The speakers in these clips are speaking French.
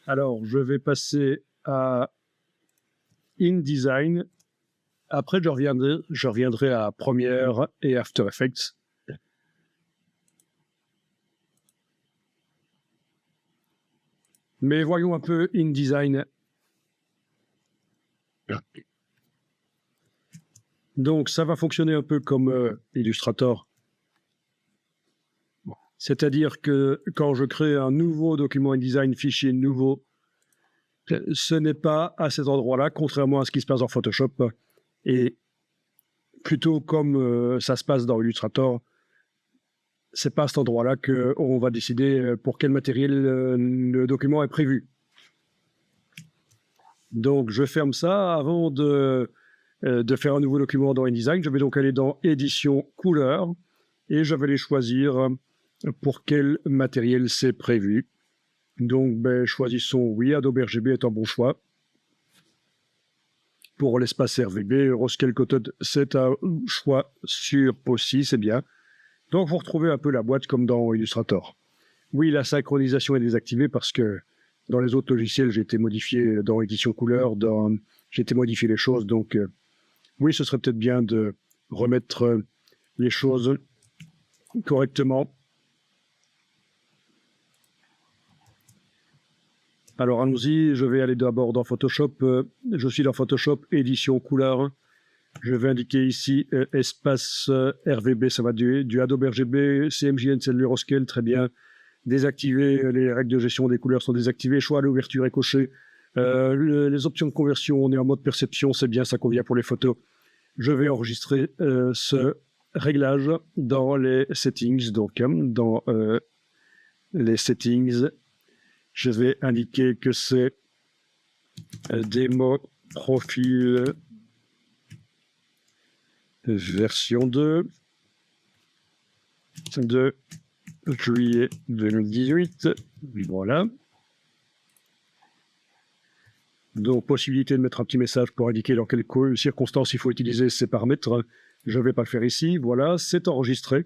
Alors, je vais passer à InDesign. Après, je reviendrai à Premiere et After Effects. Mais voyons un peu InDesign. Donc, ça va fonctionner un peu comme Illustrator. C'est-à-dire que quand je crée un nouveau document InDesign, fichier nouveau, ce n'est pas à cet endroit-là, contrairement à ce qui se passe dans Photoshop, et plutôt comme ça se passe dans Illustrator, c'est pas à cet endroit-là qu'on va décider pour quel matériel le document est prévu. Donc, je ferme ça avant de faire un nouveau document dans InDesign. Je vais donc aller dans Édition couleur et je vais aller choisir pour quel matériel c'est prévu. Donc, choisissons, oui, Adobe RGB est un bon choix. Pour l'espace RVB, Roscale Coated, c'est un choix sûr aussi, c'est bien. Donc, vous retrouvez un peu la boîte comme dans Illustrator. Oui, la synchronisation est désactivée parce que dans les autres logiciels, j'ai été modifié dans Édition couleur, j'ai été modifié les choses. Donc, oui, ce serait peut-être bien de remettre les choses correctement. Alors, allons-y. Je vais aller d'abord dans Photoshop. Je suis dans Photoshop, Édition couleur. Je vais indiquer ici espace RVB, ça va du Adobe RGB, CMJN, c'est le Roscale, très bien. Désactiver, les règles de gestion des couleurs sont désactivées. Choix à l'ouverture est coché. Les options de conversion, on est en mode perception, c'est bien, ça convient pour les photos. Je vais enregistrer ce réglage dans les settings. Donc, dans les settings, je vais indiquer que c'est démo profil version 2 de juillet 2018. Voilà. Donc, possibilité de mettre un petit message pour indiquer dans quelles circonstances il faut utiliser ces paramètres. Je ne vais pas le faire ici. Voilà, c'est enregistré.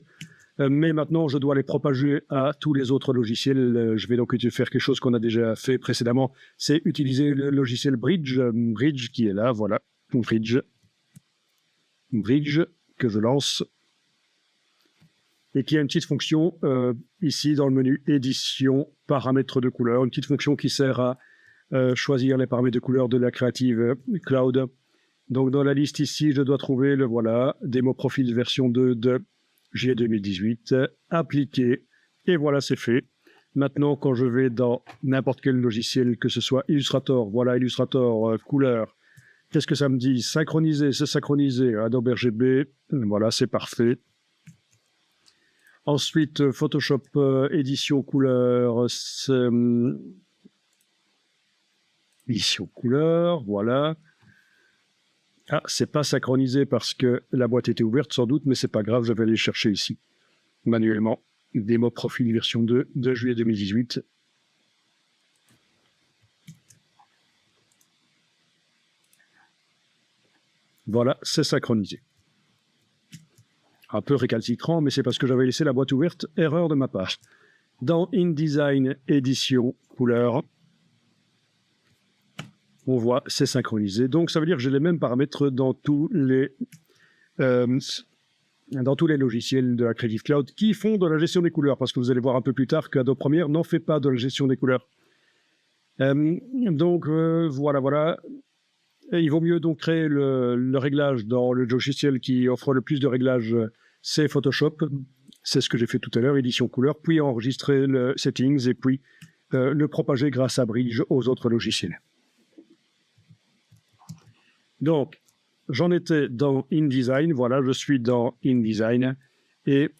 Mais maintenant, je dois les propager à tous les autres logiciels. Je vais donc faire quelque chose qu'on a déjà fait précédemment. C'est utiliser le logiciel Bridge. Bridge qui est là, voilà. Bridge que je lance. Et qui a une petite fonction ici dans le menu édition, paramètres de couleur. Une petite fonction qui sert à choisir les paramètres de couleur de la Creative Cloud. Donc dans la liste ici, je dois trouver le voilà, démo profil version 2 de juillet 2018, appliquer, et voilà, c'est fait. Maintenant, quand je vais dans n'importe quel logiciel, que ce soit Illustrator, voilà, Illustrator, couleur, qu'est-ce que ça me dit? Synchroniser, c'est synchronisé, Adobe RGB, voilà, c'est parfait. Ensuite, Photoshop, édition couleur, édition couleur, voilà. Ah, c'est pas synchronisé parce que la boîte était ouverte sans doute, mais c'est pas grave, je vais aller chercher ici, manuellement. Démo profil version 2 de juillet 2018. Voilà, c'est synchronisé. Un peu récalcitrant, mais c'est parce que j'avais laissé la boîte ouverte, erreur de ma part. Dans InDesign, édition, couleur, on voit, c'est synchronisé. Donc, ça veut dire que j'ai les mêmes paramètres dans tous les logiciels de la Creative Cloud qui font de la gestion des couleurs, parce que vous allez voir un peu plus tard qu'Adobe Premiere n'en fait pas de la gestion des couleurs. Voilà. Et il vaut mieux donc créer le réglage dans le logiciel qui offre le plus de réglages, c'est Photoshop. C'est ce que j'ai fait tout à l'heure, édition couleur, puis enregistrer le settings et puis le propager grâce à Bridge aux autres logiciels. Donc, j'en étais dans InDesign. Voilà, je suis dans InDesign et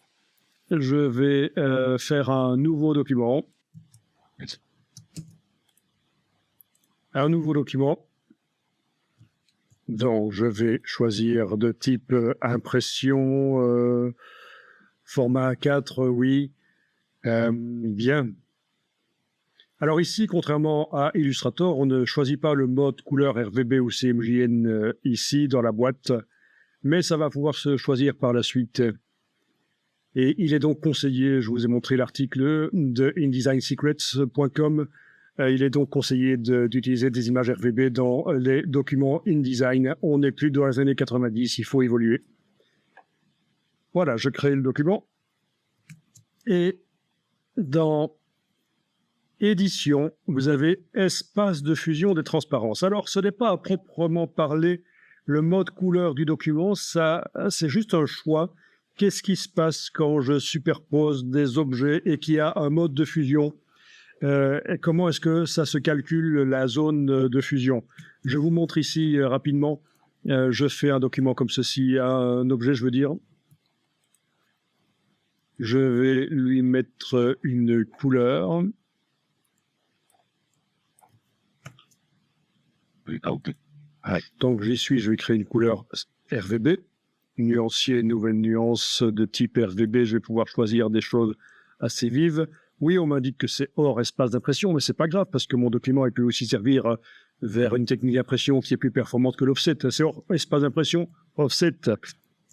je vais faire un nouveau document. Donc, je vais choisir de type impression, format A4, oui. Bien. Alors ici, contrairement à Illustrator, on ne choisit pas le mode couleur RVB ou CMJN ici dans la boîte, mais ça va pouvoir se choisir par la suite. Et il est donc conseillé, je vous ai montré l'article de InDesignSecrets.com, Il est donc conseillé d'utiliser des images RVB dans les documents InDesign. On n'est plus dans les années 90, il faut évoluer. Voilà, je crée le document. Et dans Édition, vous avez Espace de fusion des transparences. Alors, ce n'est pas à proprement parler le mode couleur du document, ça, c'est juste un choix. Qu'est-ce qui se passe quand je superpose des objets et qu'il y a un mode de fusion? Et comment est-ce que ça se calcule la zone de fusion? Je vous montre ici rapidement. Je fais un document comme ceci, un objet, je veux dire. Je vais lui mettre une couleur. Donc j'y suis, je vais créer une couleur RVB. Nuancier, nouvelle nuance de type RVB. Je vais pouvoir choisir des choses assez vives. Oui, on m'indique que c'est hors espace d'impression, mais c'est pas grave parce que mon document il peut aussi servir vers une technique d'impression qui est plus performante que l'offset. C'est hors espace d'impression, offset.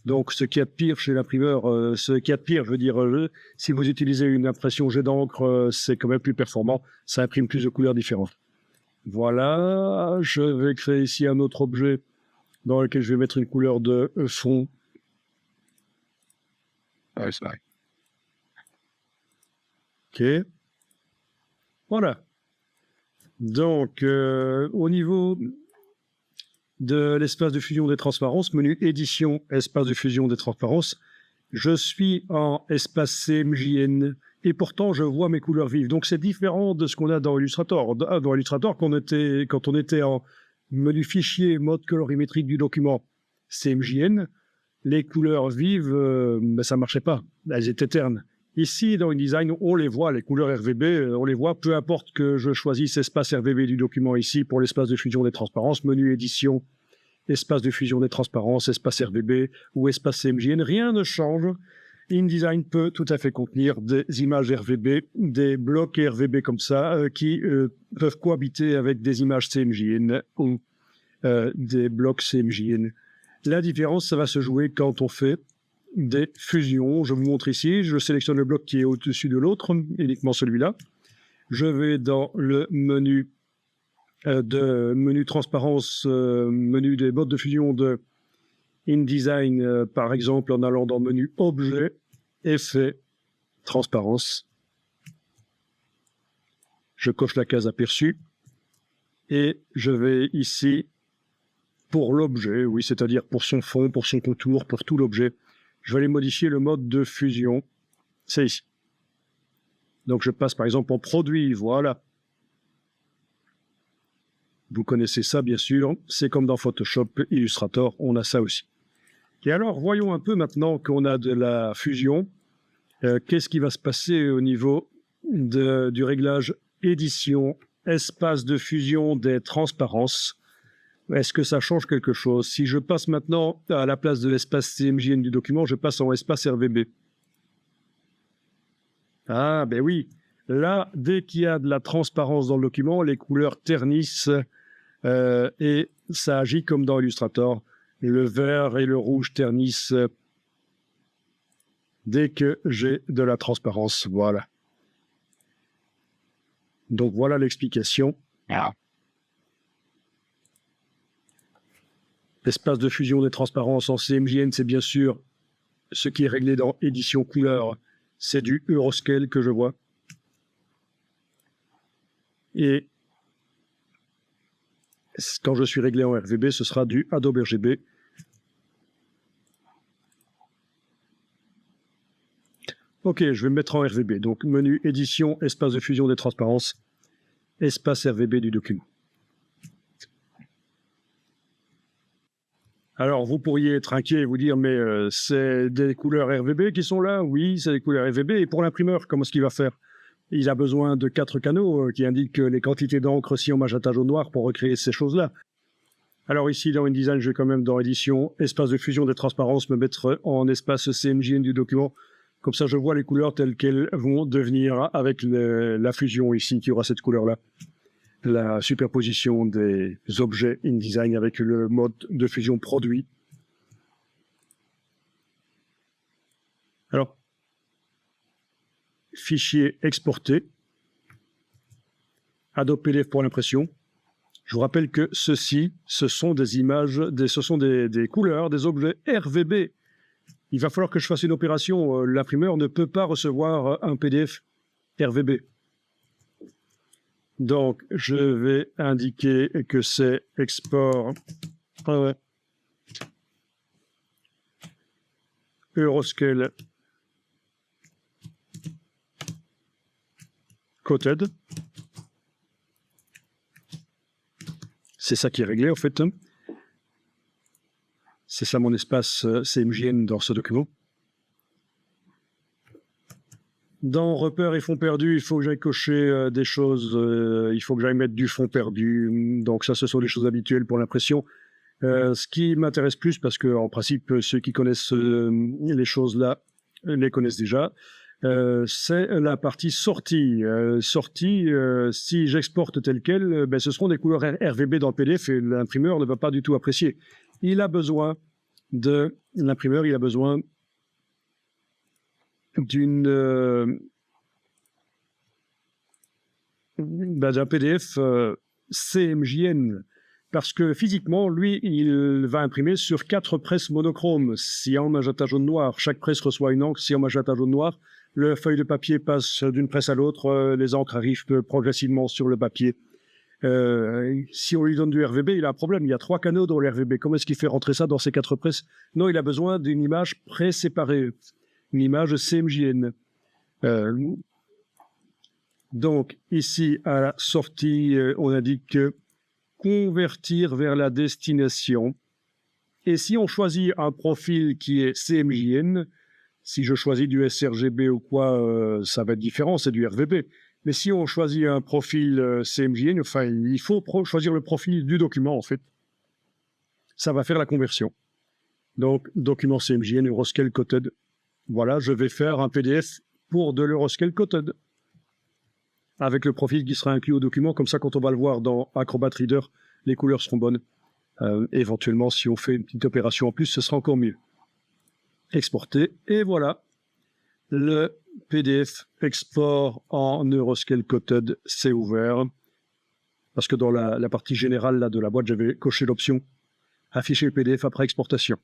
Donc, ce qu'il y a de pire chez l'imprimeur, ce qu'il y a de pire, je veux dire, si vous utilisez une impression jet d'encre, c'est quand même plus performant. Ça imprime plus de couleurs différentes. Voilà, je vais créer ici un autre objet dans lequel je vais mettre une couleur de fond. Ok. Voilà. Donc, au niveau de l'espace de fusion des transparences, menu édition, espace de fusion des transparences, je suis en espace CMJN et pourtant je vois mes couleurs vives. Donc c'est différent de ce qu'on a dans Illustrator. Dans Illustrator, quand on était en menu fichier, mode colorimétrique du document CMJN, les couleurs vives, ça ne marchait pas. Elles étaient ternes. Ici, dans InDesign, on les voit, les couleurs RVB, on les voit, peu importe que je choisisse espace RVB du document ici pour l'espace de fusion des transparences, menu édition, espace de fusion des transparences, espace RVB ou espace CMJN, rien ne change. InDesign peut tout à fait contenir des images RVB, des blocs RVB comme ça, qui peuvent cohabiter avec des images CMJN ou des blocs CMJN. La différence, ça va se jouer quand on fait des fusions. Je vous montre ici, je sélectionne le bloc qui est au-dessus de l'autre, uniquement celui-là. Je vais dans le menu transparence, menu des modes de fusion de InDesign, par exemple, en allant dans le menu objet, effet, transparence. Je coche la case aperçu et je vais ici pour l'objet, oui, c'est-à-dire pour son fond, pour son contour, pour tout l'objet. Je vais aller modifier le mode de fusion. C'est ici. Donc je passe par exemple en produit, voilà. Vous connaissez ça, bien sûr. C'est comme dans Photoshop, Illustrator, on a ça aussi. Et alors, voyons un peu maintenant qu'on a de la fusion. Qu'est-ce qui va se passer au niveau du réglage édition, espace de fusion des transparences? Est-ce que ça change quelque chose? Si je passe maintenant à la place de l'espace CMJN du document, je passe en espace RVB. Ah, ben oui. Là, dès qu'il y a de la transparence dans le document, les couleurs ternissent et ça agit comme dans Illustrator. Le vert et le rouge ternissent dès que j'ai de la transparence. Voilà. Donc voilà l'explication. L'espace de fusion des transparences en CMJN, c'est bien sûr ce qui est réglé dans édition couleur. C'est du Euroscale que je vois. Et quand je suis réglé en RVB, ce sera du Adobe RGB. Ok, je vais me mettre en RVB. Donc, menu édition, espace de fusion des transparences, espace RVB du document. Alors, vous pourriez être inquiet et vous dire, mais c'est des couleurs RVB qui sont là? Oui, c'est des couleurs RVB. Et pour l'imprimeur, comment est-ce qu'il va faire? Il a besoin de 4 canaux qui indiquent les quantités d'encre si on magenta jaune noir pour recréer ces choses-là. Alors ici, dans InDesign, je vais quand même dans édition, espace de fusion des transparences, me mettre en espace CMJN du document. Comme ça, je vois les couleurs telles qu'elles vont devenir avec la fusion ici, qui aura cette couleur-là. La superposition des objets InDesign avec le mode de fusion produit. Alors, fichier exporté. Adobe PDF pour l'impression. Je vous rappelle que ceci, ce sont des images, ce sont des couleurs, des objets RVB. Il va falloir que je fasse une opération. L'imprimeur ne peut pas recevoir un PDF RVB. Donc, je vais indiquer que c'est export Euroscale Coated. C'est ça qui est réglé en fait. C'est ça mon espace CMJN dans ce document. Dans repères et fonds perdus, il faut que j'aille cocher des choses, il faut que j'aille mettre du fond perdu. Donc ça, ce sont des choses habituelles pour l'impression. Ce qui m'intéresse plus, parce que en principe, ceux qui connaissent les choses là les connaissent déjà, c'est la partie sortie. Si j'exporte tel quel, ce seront des couleurs RVB dans le PDF et l'imprimeur ne va pas du tout apprécier. L'imprimeur, il a besoin d'un PDF CMJN, parce que physiquement, lui, il va imprimer sur 4 presses monochromes, cyan, magenta, jaune, noir. Chaque presse reçoit une encre cyan, magenta, jaune, noir. Le feuille de papier passe d'une presse à l'autre, les encres arrivent progressivement sur le papier. Si on lui donne du RVB, il a un problème. Il y a 3 canaux dans le RVB. Comment est-ce qu'il fait rentrer ça dans ces 4 presses? Non, il a besoin d'une image pré-séparée, une image CMJN. Donc, ici, à la sortie, on indique convertir vers la destination. Et si on choisit un profil qui est CMJN, si je choisis du sRGB ou quoi, ça va être différent, c'est du RVB. Mais si on choisit un profil CMJN, enfin, il faut choisir le profil du document, en fait. Ça va faire la conversion. Donc, document CMJN, Euroscale Coated. Voilà, je vais faire un PDF pour de l'Euroscale Coated, avec le profil qui sera inclus au document. Comme ça, quand on va le voir dans Acrobat Reader, les couleurs seront bonnes. Éventuellement, si on fait une petite opération en plus, ce sera encore mieux. Exporter, et voilà, le PDF export en Euroscale Coated, c'est ouvert. Parce que dans la partie générale là, de la boîte, j'avais coché l'option afficher le PDF après exportation.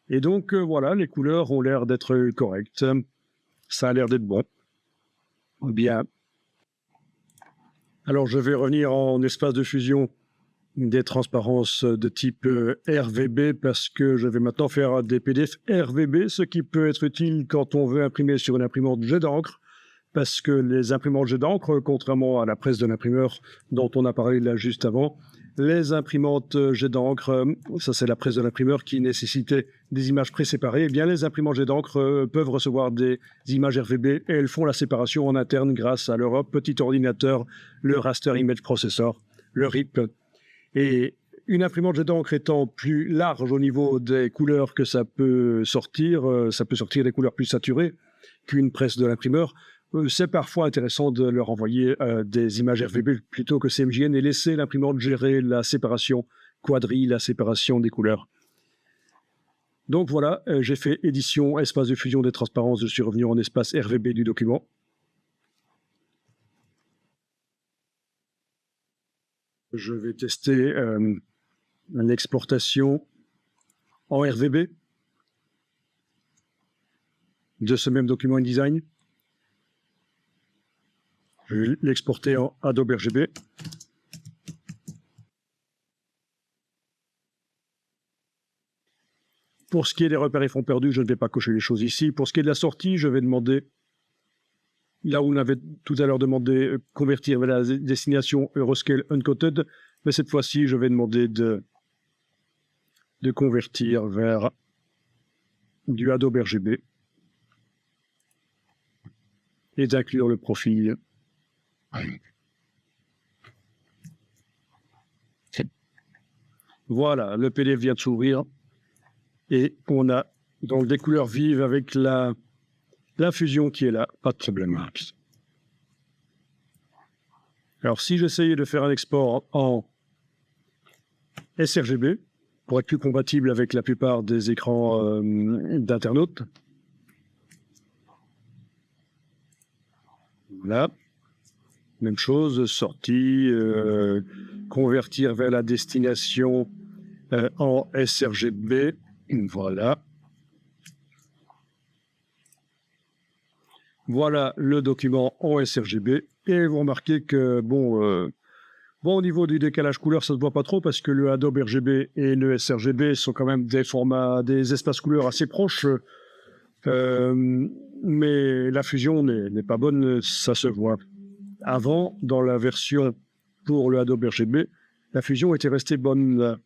Et donc, voilà, les couleurs ont l'air d'être correctes. Ça a l'air d'être bon. Bien. Alors, je vais revenir en espace de fusion des transparences de type RVB, parce que je vais maintenant faire des PDF RVB, ce qui peut être utile quand on veut imprimer sur une imprimante jet d'encre, parce que les imprimantes jet d'encre, contrairement à la presse de l'imprimeur dont on a parlé là juste avant, les imprimantes jet d'encre, ça c'est la presse de l'imprimeur qui nécessitait des images pré-séparées, eh bien les imprimantes jet d'encre peuvent recevoir des images RVB et elles font la séparation en interne grâce à leur petit ordinateur, le Raster Image Processor, le RIP. Et une imprimante jet d'encre étant plus large au niveau des couleurs que ça peut sortir des couleurs plus saturées qu'une presse de l'imprimeur. C'est parfois intéressant de leur envoyer des images RVB plutôt que CMJN et laisser l'imprimante gérer la séparation quadrille, la séparation des couleurs. Donc voilà, j'ai fait édition, espace de fusion des transparences, je suis revenu en espace RVB du document. Je vais tester l'exportation en RVB de ce même document InDesign. Je vais l'exporter en Adobe RGB. Pour ce qui est des repères et fonds perdus, je ne vais pas cocher les choses ici. Pour ce qui est de la sortie, je vais demander, là où on avait tout à l'heure demandé convertir vers la destination Euroscale Uncoated, mais cette fois-ci, je vais demander de convertir vers du Adobe RGB et d'inclure le profil. Voilà, le PDF vient de s'ouvrir et on a donc des couleurs vives avec la fusion qui est là, pas de problème. Alors si j'essayais de faire un export en sRGB, pour être plus compatible avec la plupart des écrans d'internautes, voilà, Même chose, sortie, convertir vers la destination en sRGB. Voilà. Voilà le document en sRGB. Et vous remarquez que, bon, au niveau du décalage couleur, ça ne se voit pas trop parce que le Adobe RGB et le sRGB sont quand même des formats, des espaces couleurs assez proches. Mais la fusion n'est pas bonne, ça se voit. Avant, dans la version pour le Adobe RGB, la fusion était restée bonne.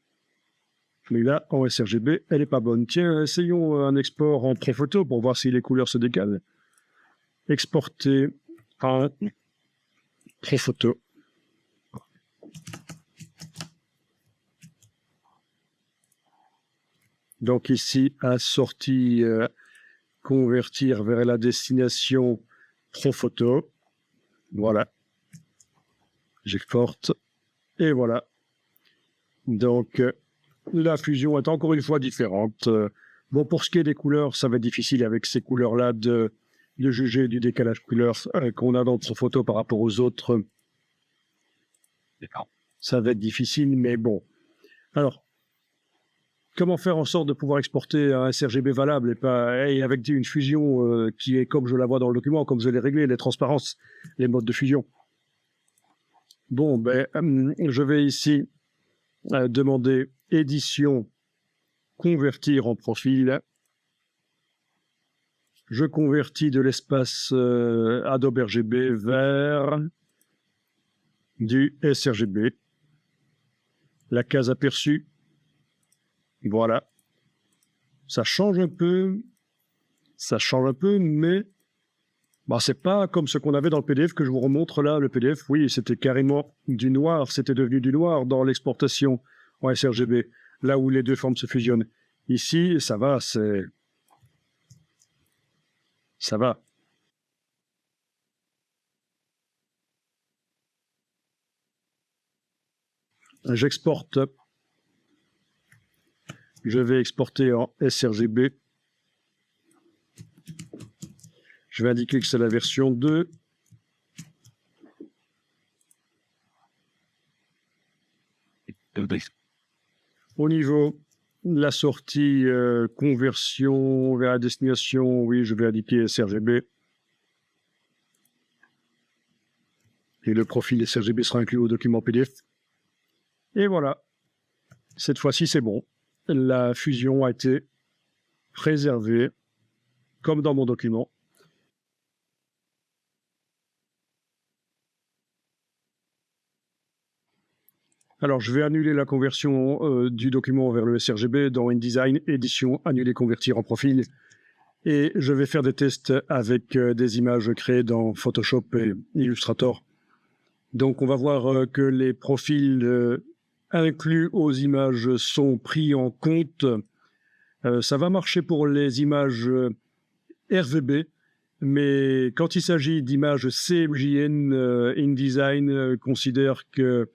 Mais là, en sRGB, elle n'est pas bonne. Tiens, essayons un export en pré-photo pour voir si les couleurs se décalent. Exporter en pré-photo. Donc ici, à sortie, convertir vers la destination pré-photo. Voilà. J'exporte. Et voilà. Donc, la fusion est encore une fois différente. Bon, pour ce qui est des couleurs, ça va être difficile avec ces couleurs-là de juger du décalage couleur qu'on a dans notre photo par rapport aux autres. Ça va être difficile, mais bon. Alors, comment faire en sorte de pouvoir exporter un sRGB valable et pas avec une fusion qui est comme je la vois dans le document, comme je l'ai réglé, les transparences, les modes de fusion. Bon, ben, je vais ici demander édition, convertir en profil. Je convertis de l'espace Adobe RGB vers du sRGB. La case aperçue. Voilà. Ça change un peu, mais bah, c'est pas comme ce qu'on avait dans le PDF que je vous remontre là. Le PDF, oui, c'était carrément du noir, c'était devenu du noir dans l'exportation en sRGB, là où les deux formes se fusionnent. Ici, ça va, ça va. J'exporte. Je vais exporter en sRGB. Je vais indiquer que c'est la version 2. Au niveau de la sortie conversion vers la destination, oui, je vais indiquer sRGB. Et le profil sRGB sera inclus au document PDF. Et voilà. Cette fois-ci, c'est bon. La fusion a été préservée, comme dans mon document. Alors, je vais annuler la conversion du document vers le sRGB dans InDesign, édition, annuler, convertir en profil. Et je vais faire des tests avec des images créées dans Photoshop et Illustrator. Donc, on va voir que les profils inclus aux images sont pris en compte. Ça va marcher pour les images RVB, mais quand il s'agit d'images CMJN, InDesign considère que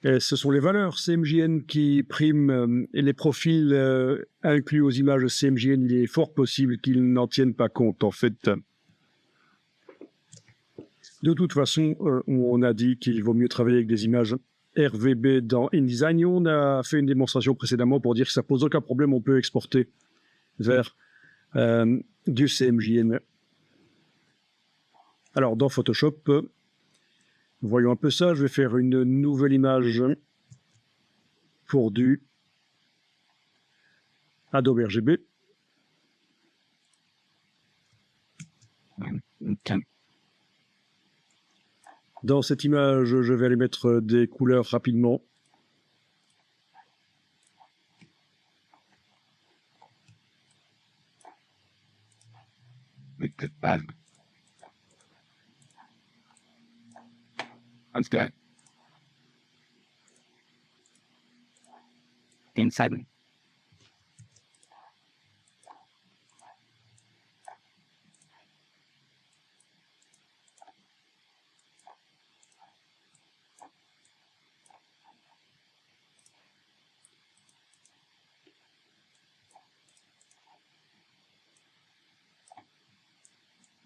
ce sont les valeurs CMJN qui priment et les profils inclus aux images CMJN, il est fort possible qu'ils n'en tiennent pas compte en fait. De toute façon, on a dit qu'il vaut mieux travailler avec des images RVB dans InDesign et on a fait une démonstration précédemment pour dire que ça pose aucun problème, on peut exporter vers du CMJN. Alors dans Photoshop, voyons un peu ça, je vais faire une nouvelle image pour du Adobe RGB. Dans cette image, je vais aller mettre des couleurs rapidement. Inside.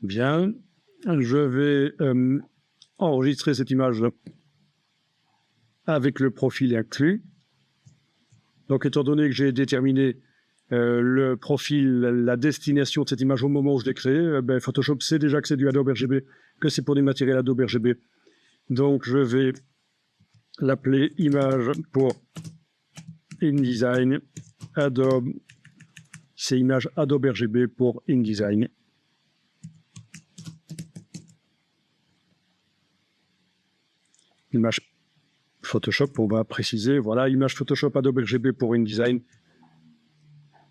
Bien, je vais enregistrer cette image avec le profil inclus. Donc, étant donné que j'ai déterminé le profil, la destination de cette image au moment où je l'ai créée, Photoshop sait déjà que c'est du Adobe RGB, que c'est pour des matériels Adobe RGB. Donc, je vais l'appeler image pour InDesign Adobe. C'est image Adobe RGB pour InDesign. Image Photoshop, on va préciser. Voilà, image Photoshop Adobe RGB pour InDesign.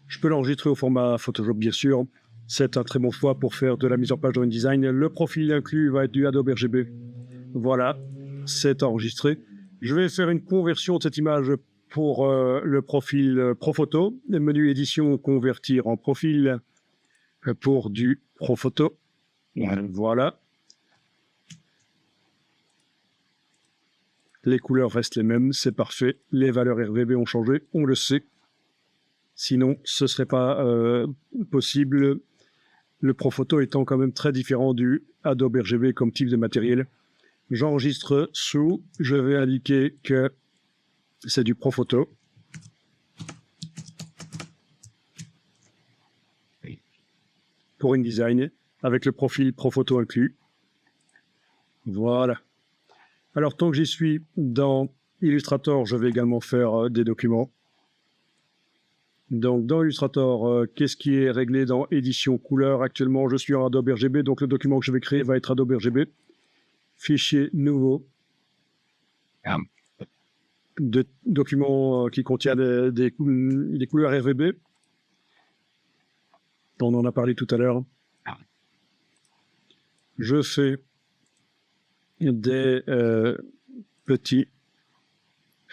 Je peux l'enregistrer au format Photoshop, bien sûr. C'est un très bon choix pour faire de la mise en page dans InDesign. Le profil inclus va être du Adobe RGB. Voilà, c'est enregistré. Je vais faire une conversion de cette image pour le profil ProPhoto. Le menu édition, convertir en profil pour du ProPhoto. Voilà. Les couleurs restent les mêmes, c'est parfait. Les valeurs RGB ont changé, on le sait. Sinon, ce ne serait pas possible. Le ProPhoto étant quand même très différent du Adobe RGB comme type de matériel. J'enregistre sous, je vais indiquer que c'est du ProPhoto. Pour InDesign, avec le profil ProPhoto inclus. Voilà. Alors, tant que j'y suis dans Illustrator, je vais également faire des documents. Donc, dans Illustrator, qu'est-ce qui est réglé dans Édition Couleur? Actuellement, je suis en Adobe RGB, donc le document que je vais créer va être Adobe RGB. Fichier nouveau. De documents qui contiennent des couleurs RGB. On en a parlé tout à l'heure. Je fais des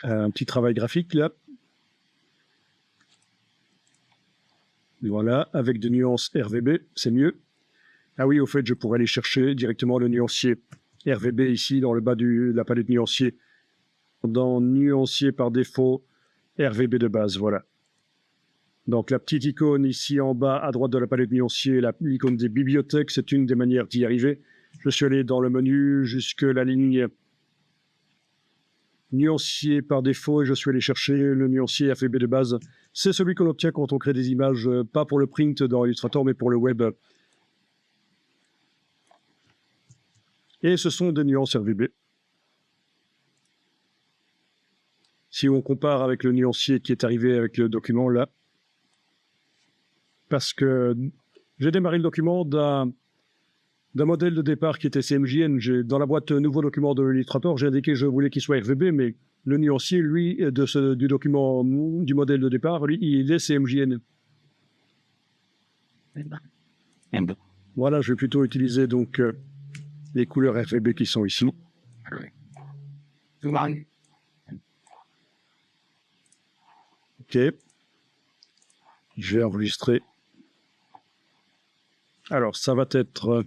un petit travail graphique là. Voilà, avec des nuances RGB, c'est mieux. Ah oui, au fait, je pourrais aller chercher directement le nuancier RGB ici, dans le bas de la palette nuancier. Dans nuancier par défaut, RGB de base, voilà. Donc la petite icône ici en bas, à droite de la palette nuancier, l'icône des bibliothèques, c'est une des manières d'y arriver. Je suis allé dans le menu jusque la ligne nuancier par défaut et je suis allé chercher le nuancier RGB de base. C'est celui qu'on obtient quand on crée des images, pas pour le print dans Illustrator, mais pour le web. Et ce sont des nuances RGB. Si on compare avec le nuancier qui est arrivé avec le document là, parce que j'ai démarré le document d'un modèle de départ qui était CMJN. Dans la boîte nouveau document de Illustrator, j'ai indiqué que je voulais qu'il soit RGB, mais le nuancier, lui, du document du modèle de départ, lui, il est CMJN. Voilà, je vais plutôt utiliser donc les couleurs RGB qui sont ici. Ok. Je vais enregistrer. Alors, ça va être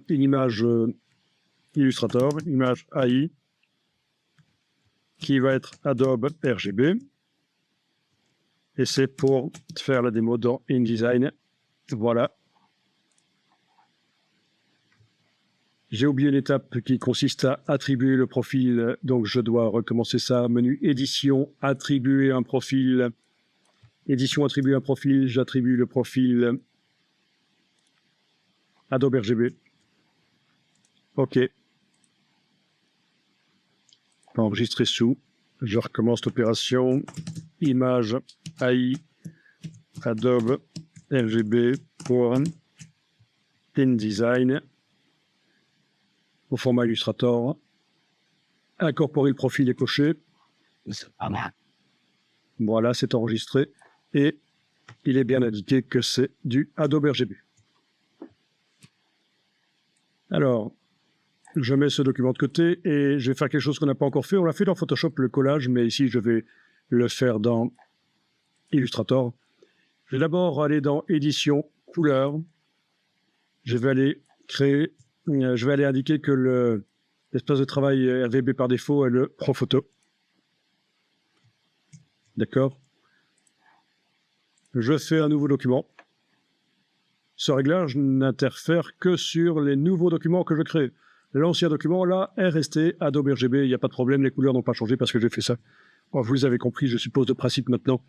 une image Illustrator, image AI, qui va être Adobe RGB. Et c'est pour faire la démo dans InDesign. Voilà. J'ai oublié l'étape qui consiste à attribuer le profil, donc je dois recommencer ça. Menu édition, attribuer un profil. Édition, attribuer un profil, j'attribue le profil Adobe RGB. OK. Enregistrer sous. Je recommence l'opération. Image AI Adobe RGB pour InDesign au format Illustrator. Incorporer le profil est coché. Voilà, c'est enregistré. Et il est bien indiqué que c'est du Adobe RGB. Alors, je mets ce document de côté et je vais faire quelque chose qu'on n'a pas encore fait. On l'a fait dans Photoshop, le collage, mais ici, je vais le faire dans Illustrator. Je vais d'abord aller dans Édition, Couleur. Je vais aller créer, je vais aller indiquer que l'espace de travail RGB par défaut est le ProPhoto. D'accord. Je fais un nouveau document. Ce réglage n'interfère que sur les nouveaux documents que je crée. L'ancien document, là, est resté Adobe RGB. Il n'y a pas de problème, les couleurs n'ont pas changé parce que j'ai fait ça. Bon, vous avez compris, je suppose, de principe maintenant.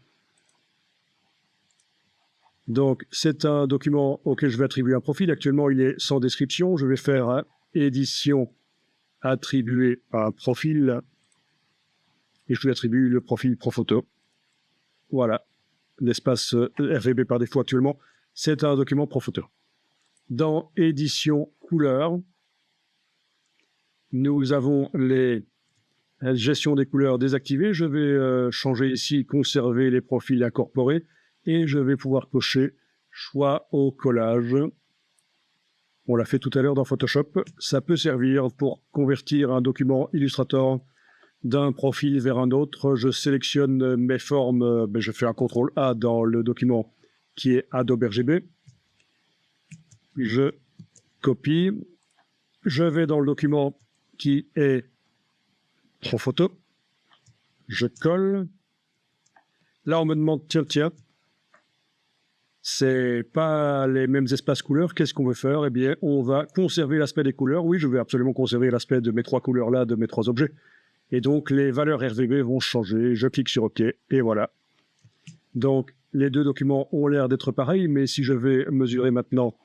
Donc, c'est un document auquel je vais attribuer un profil. Actuellement, il est sans description. Je vais faire édition, attribuer un profil. Et je lui attribue le profil Profoto. Voilà. L'espace RGB par défaut actuellement, c'est un document Profoto. Dans édition couleur, nous avons les gestion des couleurs désactivées. Je vais changer ici, conserver les profils incorporés et je vais pouvoir cocher choix au collage. On l'a fait tout à l'heure dans Photoshop. Ça peut servir pour convertir un document Illustrator d'un profil vers un autre. Je sélectionne mes formes, je fais un CTRL A dans le document qui est Adobe RGB. Je copie. Je vais dans le document qui est Profoto. Je colle. Là, on me demande, tiens, c'est pas les mêmes espaces couleurs. Qu'est-ce qu'on veut faire? Eh bien, on va conserver l'aspect des couleurs. Oui, je vais absolument conserver l'aspect de mes trois couleurs-là, de mes trois objets. Et donc, les valeurs RGB vont changer. Je clique sur OK et voilà. Donc, les deux documents ont l'air d'être pareils, mais si je vais mesurer maintenant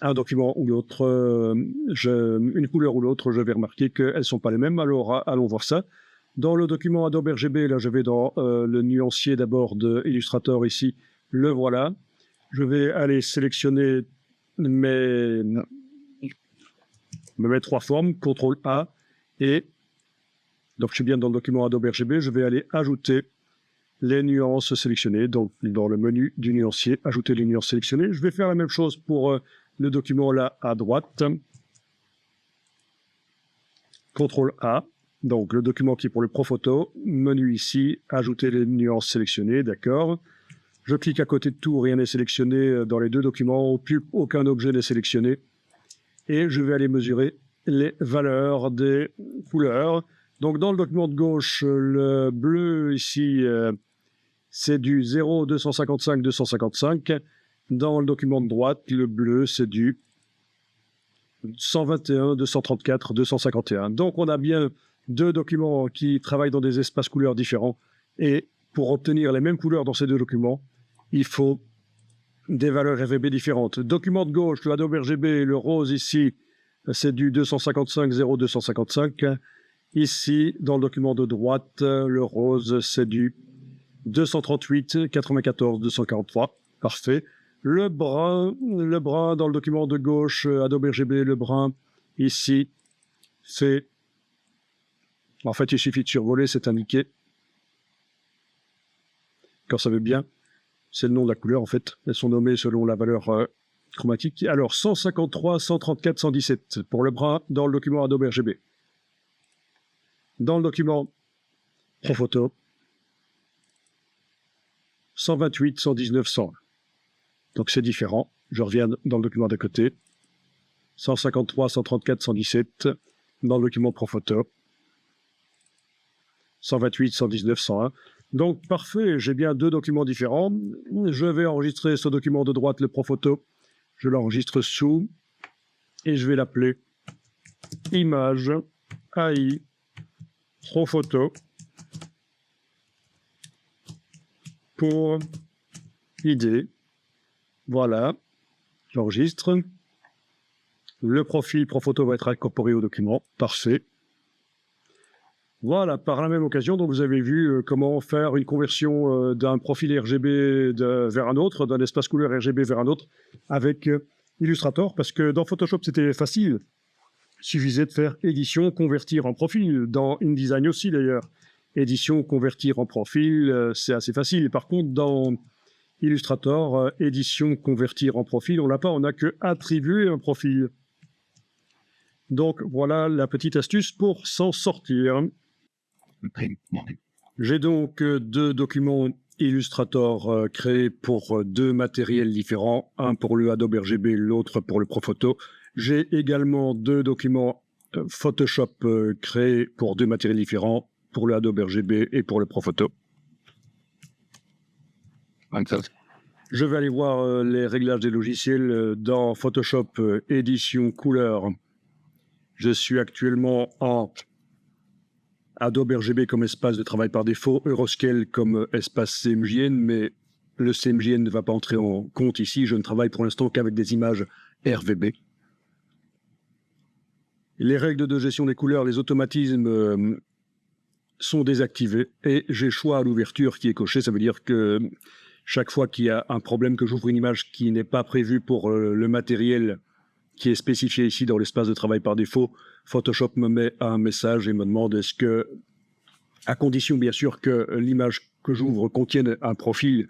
un document ou l'autre, une couleur ou l'autre, je vais remarquer qu'elles ne sont pas les mêmes. Alors, allons voir ça. Dans le document Adobe RGB, là, je vais dans le nuancier d'abord de Illustrator ici. Le voilà. Je vais aller sélectionner mes trois formes, CTRL A, et donc je suis bien dans le document Adobe RGB, je vais aller ajouter les nuances sélectionnées, donc dans le menu du nuancier, ajouter les nuances sélectionnées. Je vais faire la même chose pour le document là à droite. CTRL A, donc le document qui est pour le Profoto, menu ici, ajouter les nuances sélectionnées, d'accord. Je clique à côté de tout, rien n'est sélectionné dans les deux documents, plus aucun objet n'est sélectionné. Et je vais aller mesurer les valeurs des couleurs. Donc dans le document de gauche, le bleu ici, c'est du 0, 255, 255. Dans le document de droite, le bleu, c'est du 121, 234, 251. Donc on a bien deux documents qui travaillent dans des espaces couleurs différents. Et pour obtenir les mêmes couleurs dans ces deux documents, il faut des valeurs RGB différentes. Document de gauche, le Adobe RGB, le rose ici, c'est du 255, 0, 255. Ici, dans le document de droite, le rose, c'est du 238, 94, 243. Parfait. Le brun dans le document de gauche, Adobe RGB, le brun, ici, c'est... En fait, il suffit de survoler, c'est indiqué. Quand ça veut bien, c'est le nom de la couleur, en fait. Elles sont nommées selon la valeur chromatique. Alors, 153, 134, 117 pour le brun dans le document Adobe RGB. Dans le document Profoto, 128, 119, 101. Donc c'est différent. Je reviens dans le document d'à côté. 153, 134, 117 dans le document Profoto. 128, 119, 101. Donc parfait, j'ai bien deux documents différents. Je vais enregistrer ce document de droite, le Profoto. Je l'enregistre sous et je vais l'appeler Image AI Profoto pour idée. Voilà, j'enregistre. Le profil Profoto va être incorporé au document. Parfait. Voilà, par la même occasion, donc vous avez vu comment faire une conversion d'un profil RGB vers un autre, d'un espace couleur RGB vers un autre, avec Illustrator, parce que dans Photoshop, c'était facile. Il suffisait de faire édition, convertir en profil. Dans InDesign aussi, d'ailleurs. Édition, convertir en profil, c'est assez facile. Par contre, dans Illustrator, édition, convertir en profil, on l'a pas, on n'a que attribuer un profil. Donc, voilà la petite astuce pour s'en sortir. J'ai donc deux documents Illustrator créés pour deux matériels différents, un pour le Adobe RGB, l'autre pour le Profoto. J'ai également deux documents Photoshop créés pour deux matériels différents, pour le Adobe RGB et pour le Profoto. Je vais aller voir les réglages des logiciels dans Photoshop édition couleur. Je suis actuellement en Adobe RGB comme espace de travail par défaut, Euroscale comme espace CMJN, mais le CMJN ne va pas entrer en compte ici. Je ne travaille pour l'instant qu'avec des images RVB. Les règles de gestion des couleurs, les automatismes sont désactivés et j'ai choix à l'ouverture qui est coché. Ça veut dire que chaque fois qu'il y a un problème, que j'ouvre une image qui n'est pas prévue pour le matériel qui est spécifié ici dans l'espace de travail par défaut, Photoshop me met un message et me demande est-ce que, à condition bien sûr que l'image que j'ouvre contienne un profil,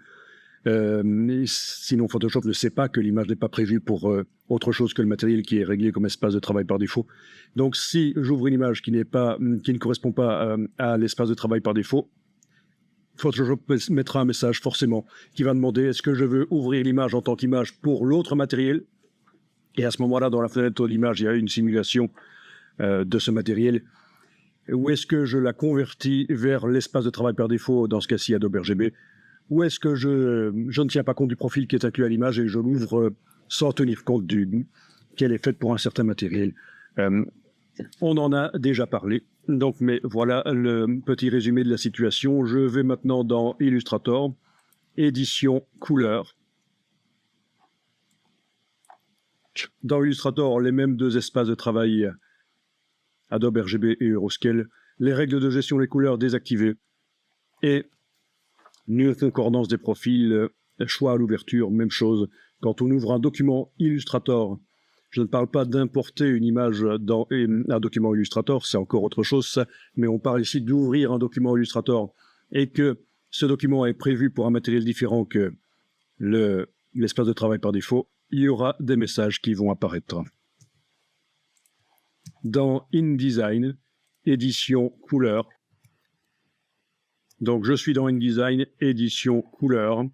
sinon Photoshop ne sait pas que l'image n'est pas prévue pour autre chose que le matériel qui est réglé comme espace de travail par défaut. Donc si j'ouvre une image qui ne correspond pas à l'espace de travail par défaut, Photoshop mettra un message forcément qui va demander est-ce que je veux ouvrir l'image en tant qu'image pour l'autre matériel. Et à ce moment-là, dans la fenêtre d'image, il y a une simulation de ce matériel. Ou est-ce que je la convertis vers l'espace de travail par défaut, dans ce cas-ci Adobe RGB, ou est-ce que je ne tiens pas compte du profil qui est inclus à l'image et je l'ouvre sans tenir compte qu'elle est faite pour un certain matériel. On en a déjà parlé, donc, mais voilà le petit résumé de la situation. Je vais maintenant dans Illustrator, édition couleur. Dans Illustrator, les mêmes deux espaces de travail, Adobe RGB et Euroscale, les règles de gestion des couleurs désactivées et nulle concordance des profils, choix à l'ouverture, même chose. Quand on ouvre un document Illustrator, je ne parle pas d'importer une image dans un document Illustrator, c'est encore autre chose, ça, mais on parle ici d'ouvrir un document Illustrator et que ce document est prévu pour un matériel différent que l'espace de travail par défaut, il y aura des messages qui vont apparaître. Dans InDesign, édition couleur. Donc je suis dans InDesign, édition couleur.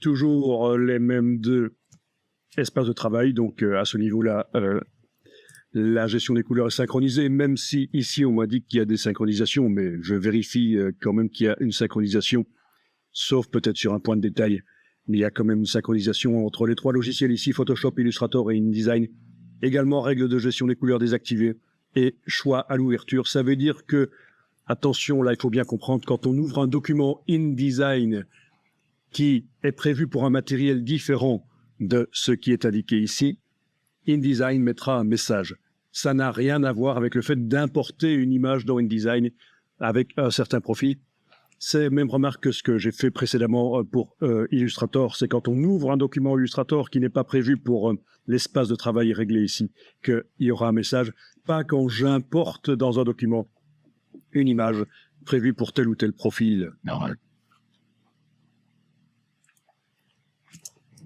Toujours les mêmes deux espaces de travail. Donc à ce niveau-là, la gestion des couleurs est synchronisée, même si ici on m'a dit qu'il y a des synchronisations, mais je vérifie quand même qu'il y a une synchronisation, sauf peut-être sur un point de détail. Mais il y a quand même une synchronisation entre les trois logiciels ici, Photoshop, Illustrator et InDesign. Également, règles de gestion des couleurs désactivées et choix à l'ouverture. Ça veut dire que, attention, là, il faut bien comprendre, quand on ouvre un document InDesign qui est prévu pour un matériel différent de ce qui est indiqué ici, InDesign mettra un message. Ça n'a rien à voir avec le fait d'importer une image dans InDesign avec un certain profil. C'est même remarque que ce que j'ai fait précédemment pour Illustrator, c'est quand on ouvre un document Illustrator qui n'est pas prévu pour l'espace de travail réglé ici, qu'il y aura un message, pas quand j'importe dans un document une image prévue pour tel ou tel profil. Non.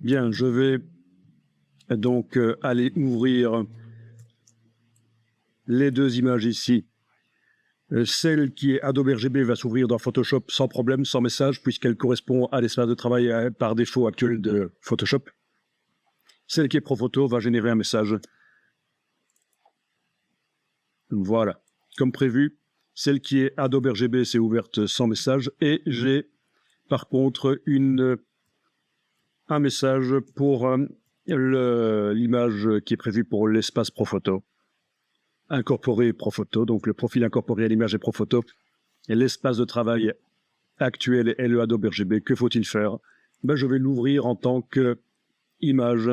Bien, je vais donc aller ouvrir les deux images ici. Celle qui est Adobe RGB va s'ouvrir dans Photoshop sans problème, sans message, puisqu'elle correspond à l'espace de travail par défaut actuel de Photoshop. Celle qui est ProPhoto va générer un message. Voilà. Comme prévu, celle qui est Adobe RGB s'est ouverte sans message et j'ai par contre un message pour l'image qui est prévue pour l'espace ProPhoto. Incorporer ProPhoto, donc le profil incorporé à l'image est ProPhoto, et l'espace de travail actuel est le Adobe RGB. Que faut-il faire? Je vais l'ouvrir en tant qu'image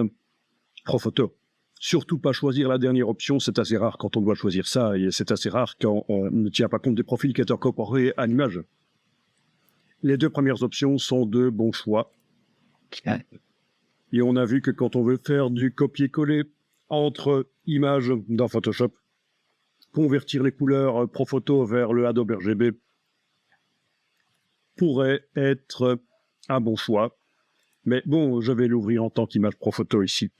ProPhoto. Surtout pas choisir la dernière option, c'est assez rare quand on doit choisir ça, et c'est assez rare quand on ne tient pas compte des profils qui sont incorporés à l'image. Les deux premières options sont de bons choix. Et on a vu que quand on veut faire du copier-coller entre images dans Photoshop, convertir les couleurs ProPhoto vers le Adobe RGB pourrait être un bon choix. Mais bon, je vais l'ouvrir en tant qu'image ProPhoto ici.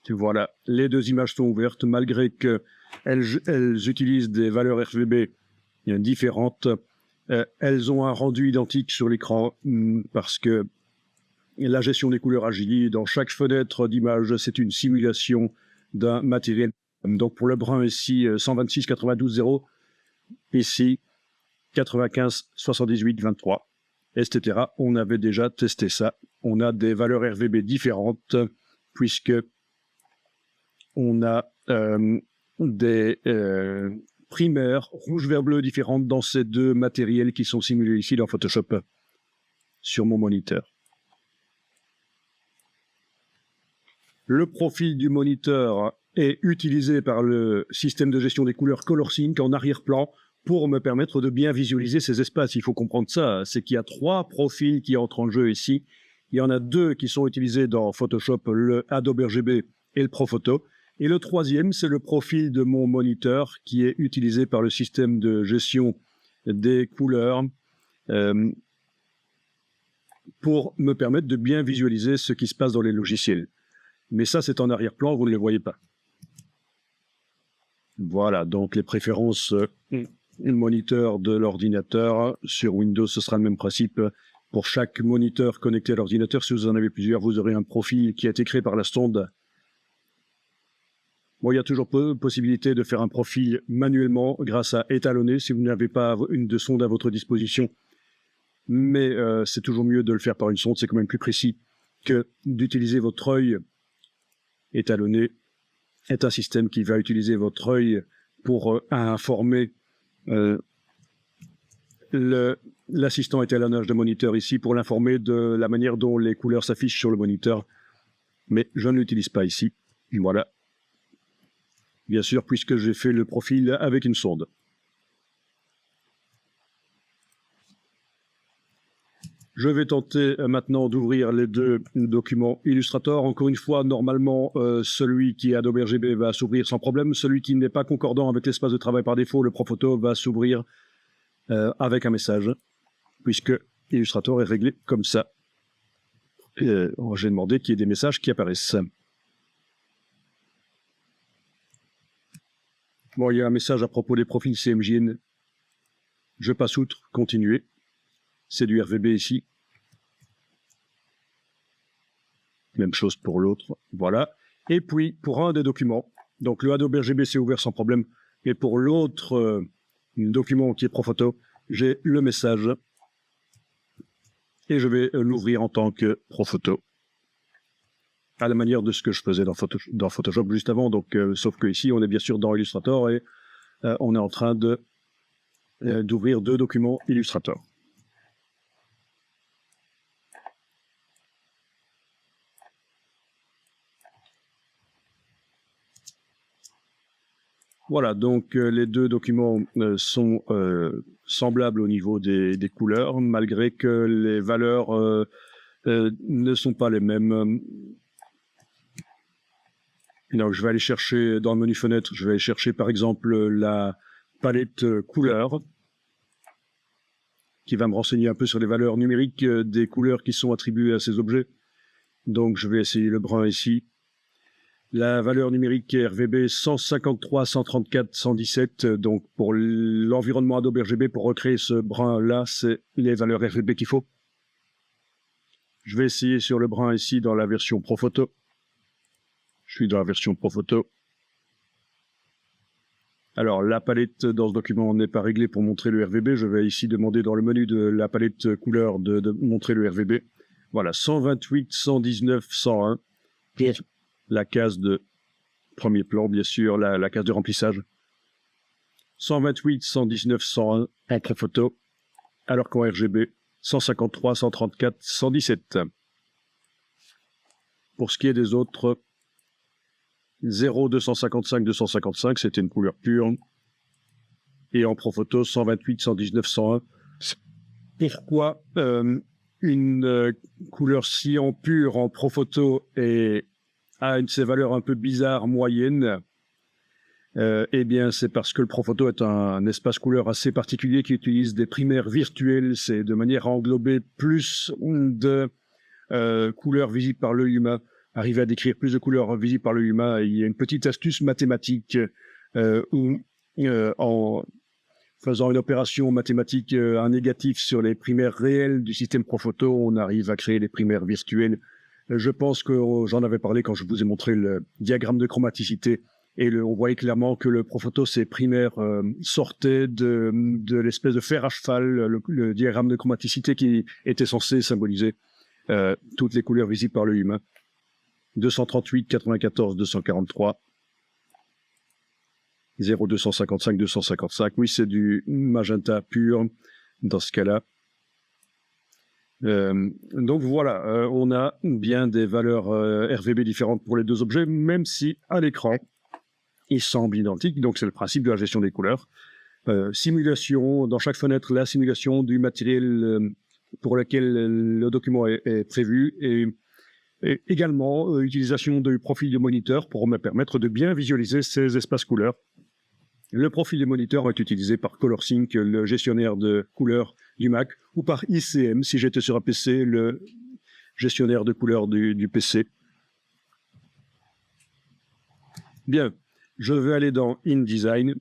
Voilà, les deux images sont ouvertes, malgré qu'elles utilisent des valeurs RGB différentes. Elles ont un rendu identique sur l'écran parce que la gestion des couleurs agit. Dans chaque fenêtre d'image, c'est une simulation d'un matériel. Donc pour le brun ici, 126 92 0, ici 95 78 23. etc. On avait déjà testé ça. On a des valeurs RVB différentes puisque on a des primaires rouge, vert, bleu différentes dans ces deux matériels qui sont simulés ici dans Photoshop sur mon moniteur. Le profil du moniteur est utilisé par le système de gestion des couleurs ColorSync en arrière-plan pour me permettre de bien visualiser ces espaces. Il faut comprendre ça, c'est qu'il y a 3 profils qui entrent en jeu ici. Il y en a 2 qui sont utilisés dans Photoshop, le Adobe RGB et le Profoto. Et le 3e, c'est le profil de mon moniteur qui est utilisé par le système de gestion des couleurs pour me permettre de bien visualiser ce qui se passe dans les logiciels. Mais ça, c'est en arrière-plan, vous ne le voyez pas. Voilà, donc les préférences moniteur de l'ordinateur. Sur Windows, ce sera le même principe. Pour chaque moniteur connecté à l'ordinateur, si vous en avez plusieurs, vous aurez un profil qui a été créé par la sonde. Bon, il y a toujours possibilité de faire un profil manuellement grâce à étalonner si vous n'avez pas une sonde à votre disposition. Mais c'est toujours mieux de le faire par une sonde, c'est quand même plus précis que d'utiliser votre œil. Étalonné est un système qui va utiliser votre œil pour informer l'assistant étalonnage de moniteur ici, pour l'informer de la manière dont les couleurs s'affichent sur le moniteur. Mais je ne l'utilise pas ici. Voilà. Bien sûr, puisque j'ai fait le profil avec une sonde. Je vais tenter maintenant d'ouvrir les 2 documents Illustrator. Encore une fois, normalement, celui qui est Adobe RGB va s'ouvrir sans problème. Celui qui n'est pas concordant avec l'espace de travail par défaut, le Profoto, va s'ouvrir avec un message, puisque Illustrator est réglé comme ça. J'ai demandé qu'il y ait des messages qui apparaissent. Bon, il y a un message à propos des profils CMJN. Je passe outre, continuer. C'est du RVB ici. Même chose pour l'autre. Voilà. Et puis, pour un des documents, donc le Adobe RGB s'est ouvert sans problème. Et pour l'autre document qui est Profoto, j'ai le message. Et je vais l'ouvrir en tant que Profoto. À la manière de ce que je faisais dans Photoshop juste avant. Donc, sauf que ici, on est bien sûr dans Illustrator et on est en train d'ouvrir 2 documents Illustrator. Voilà, donc les 2 documents sont semblables au niveau des couleurs, malgré que les valeurs ne sont pas les mêmes. Donc, je vais aller chercher dans le menu fenêtre, je vais aller chercher par exemple la palette couleurs, qui va me renseigner un peu sur les valeurs numériques des couleurs qui sont attribuées à ces objets. Donc, je vais essayer le brun ici. La valeur numérique est RVB 153, 134, 117. Donc, pour l'environnement Adobe RGB, pour recréer ce brun-là, c'est les valeurs RVB qu'il faut. Je vais essayer sur le brun ici dans la version Profoto. Je suis dans la version Profoto. Alors, la palette dans ce document n'est pas réglée pour montrer le RVB. Je vais ici demander dans le menu de la palette couleur de montrer le RVB. Voilà, 128, 119, 101. La case de premier plan, bien sûr, la case de remplissage. 128, 119, 101, Profoto. Alors qu'en RGB, 153, 134, 117. Pour ce qui est des autres, 0, 255, 255, c'était une couleur pure. Et en Profoto, 128, 119, 101. Pourquoi une couleur si en pure en Profoto a une de ces valeurs un peu bizarres, moyennes? Eh bien, c'est parce que le Profoto est un espace couleur assez particulier qui utilise des primaires virtuels. C'est de manière à englober plus de couleurs visibles par l'œil humain, arriver à décrire plus de couleurs visibles par l'œil humain. Il y a une petite astuce mathématique où, en faisant une opération mathématique, un négatif sur les primaires réelles du système Profoto, on arrive à créer des primaires virtuelles. Je pense que j'en avais parlé quand je vous ai montré le diagramme de chromaticité Et on voyait clairement que le Profoto, c'est primaire, sortait de l'espèce de fer à cheval, le diagramme de chromaticité qui était censé symboliser toutes les couleurs visibles par l'œil humain. 238, 94, 243, 0255, 255. Oui, c'est du magenta pur dans ce cas-là. Donc voilà, on a bien des valeurs RVB différentes pour les deux objets, même si à l'écran, ils semblent identiques. Donc c'est le principe de la gestion des couleurs. Simulation, dans chaque fenêtre, la simulation du matériel pour lequel le document est prévu et également utilisation du profil du moniteur pour me permettre de bien visualiser ces espaces couleurs. Le profil du moniteur est utilisé par ColorSync, le gestionnaire de couleurs du Mac, ou par ICM, si j'étais sur un PC, le gestionnaire de couleurs du PC. Bien, je vais aller dans InDesign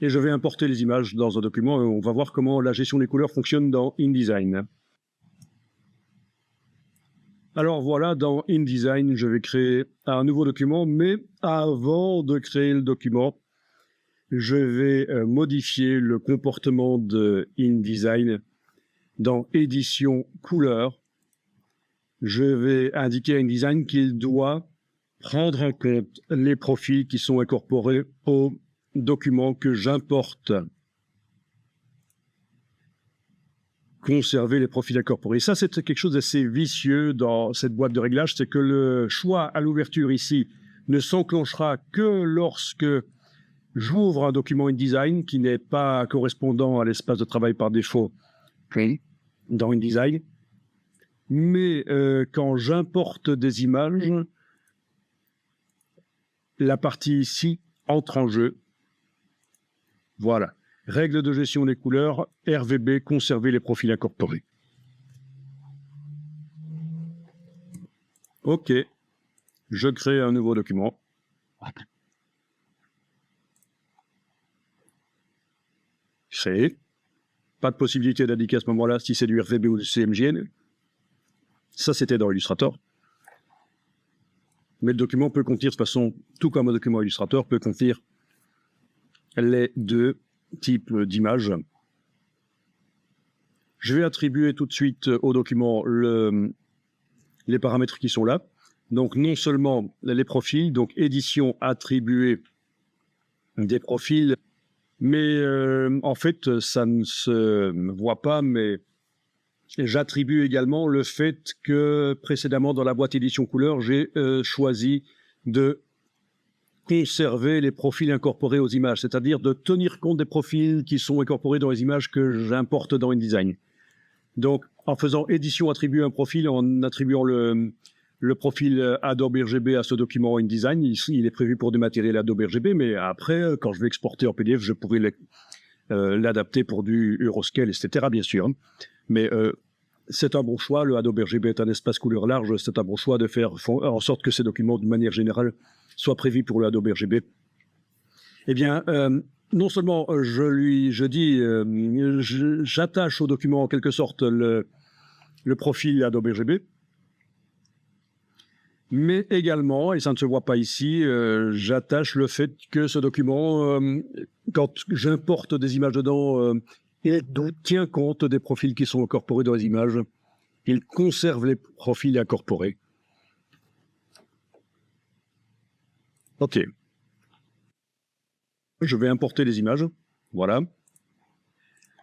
et je vais importer les images dans un document. On va voir comment la gestion des couleurs fonctionne dans InDesign. Alors voilà, dans InDesign, je vais créer un nouveau document, mais avant de créer le document, je vais modifier le comportement de InDesign dans Édition couleurs. Je vais indiquer à InDesign qu'il doit prendre en compte les profils qui sont incorporés au document que j'importe. Conserver les profils incorporés. Ça, c'est quelque chose d'assez vicieux dans cette boîte de réglage, c'est que le choix à l'ouverture ici ne s'enclenchera que lorsque j'ouvre un document InDesign qui n'est pas correspondant à l'espace de travail par défaut dans InDesign. Mais quand j'importe des images, la partie ici entre en jeu. Voilà. Règle de gestion des couleurs, RVB, conserver les profils incorporés. OK. Je crée un nouveau document. Créer. Pas de possibilité d'indiquer à ce moment-là si c'est du RVB ou du CMJN. Ça, c'était dans Illustrator. Mais le document peut contenir, de toute façon, tout comme un document Illustrator, peut contenir les deux types d'images. Je vais attribuer tout de suite au document les paramètres qui sont là. Donc, non seulement les profils, donc édition, attribuer des profils, mais en fait, ça ne se voit pas, mais j'attribue également le fait que précédemment dans la boîte édition couleur, j'ai choisi de conserver les profils incorporés aux images, c'est-à-dire de tenir compte des profils qui sont incorporés dans les images que j'importe dans InDesign. Donc, en faisant édition attribuer un profil, en attribuant le profil Adobe RGB à ce document InDesign, il est prévu pour du matériel Adobe RGB, mais après, quand je vais exporter en PDF, je pourrais l'adapter pour du Euroscale, etc., bien sûr. Mais c'est un bon choix. Le Adobe RGB est un espace couleur large. C'est un bon choix de faire en sorte que ces documents, de manière générale, soient prévus pour le Adobe RGB. Eh bien, non seulement j'attache au document en quelque sorte le profil Adobe RGB, mais également, et ça ne se voit pas ici, j'attache le fait que ce document, quand j'importe des images dedans, il tient compte des profils qui sont incorporés dans les images. Il conserve les profils incorporés. OK. Je vais importer les images. Voilà.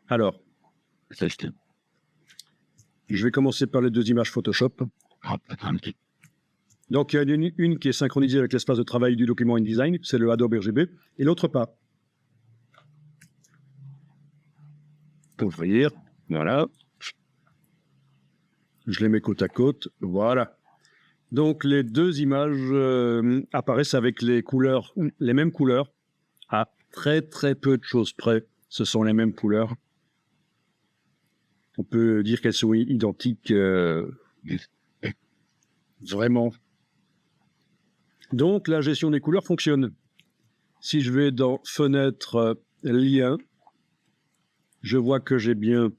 Alors, je vais commencer par les deux images Photoshop. Donc, il y en a une qui est synchronisée avec l'espace de travail du document InDesign, c'est le Adobe RGB, et l'autre pas. Pour ouvrir, voilà. Je les mets côte à côte, voilà. Donc, les deux images apparaissent avec les couleurs, les mêmes couleurs, à très très peu de choses près. Ce sont les mêmes couleurs. On peut dire qu'elles sont identiques, vraiment. Donc, la gestion des couleurs fonctionne. Si je vais dans Fenêtre, Lien, je vois que j'ai bien